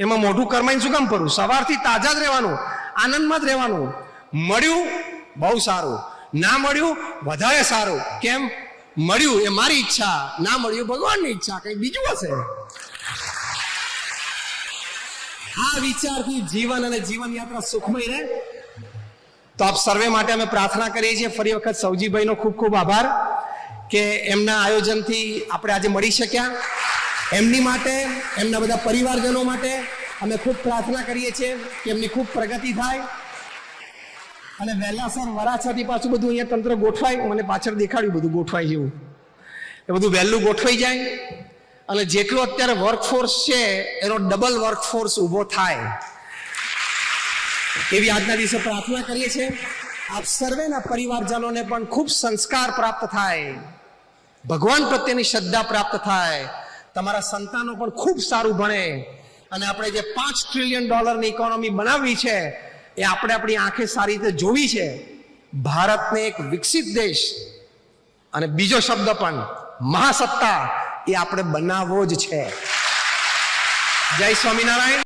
એમાં મોઢું કરમાઈને શું કામ પડવું? સવારથી તાજા જ રહેવાનું, આનંદમાં જ રહેવાનું. મળ્યું બહુ સારું, ના મળ્યું વધારે સારું. કેમ? મળ્યું એ મારી ઈચ્છા, ના મળ્યું ભગવાનની ઈચ્છા, કઈ બીજું હશે. આ વિચારથી જીવન અને જીવન યાત્રા સુખમય રહે. તો આપ સર્વે માટે અમે પ્રાર્થના કરીએ છીએ. ફરી વખત સૌજીભાઈનો ખૂબ ખૂબ આભાર કે એમના આયોજનથી આપણે આજે મળી શક્યા. એમની માટે, એમના બધા પરિવારજનો માટે અમે ખૂબ પ્રાર્થના કરીએ છીએ કે એમની ખૂબ પ્રગતિ થાય અને વહેલાસર વરાછાથી પાછું બધું અહીંયા તંત્ર ગોઠવાય. મને પાછળ દેખાડ્યું બધું ગોઠવાય જેવું, એ બધું વહેલું ગોઠવાઈ જાય અને જેટલો અત્યારે વર્કફોર્સ છે એનો ડબલ વર્કફોર્સ ઊભો થાય એવી આજના દિવસે પ્રાર્થના કરીએ છીએ. આપ સર્વેના પરિવારજનોને પણ ખૂબ સંસ્કાર પ્રાપ્ત થાય, ભગવાન પ્રત્યેની શ્રદ્ધા પ્રાપ્ત થાય, તમારા સંતાનો પણ ખૂબ સારું ભણે અને આપણે જે $5 ટ્રિલિયન ઇકોનોમી બનાવવી છે એ આપણે આપણી આંખે સારી રીતે જોવી છે. ભારતને એક વિકસિત દેશ અને બીજો શબ્દ પણ મહાસત્તા એ આપણે બનાવવો જ છે. જય સ્વામિનારાયણ.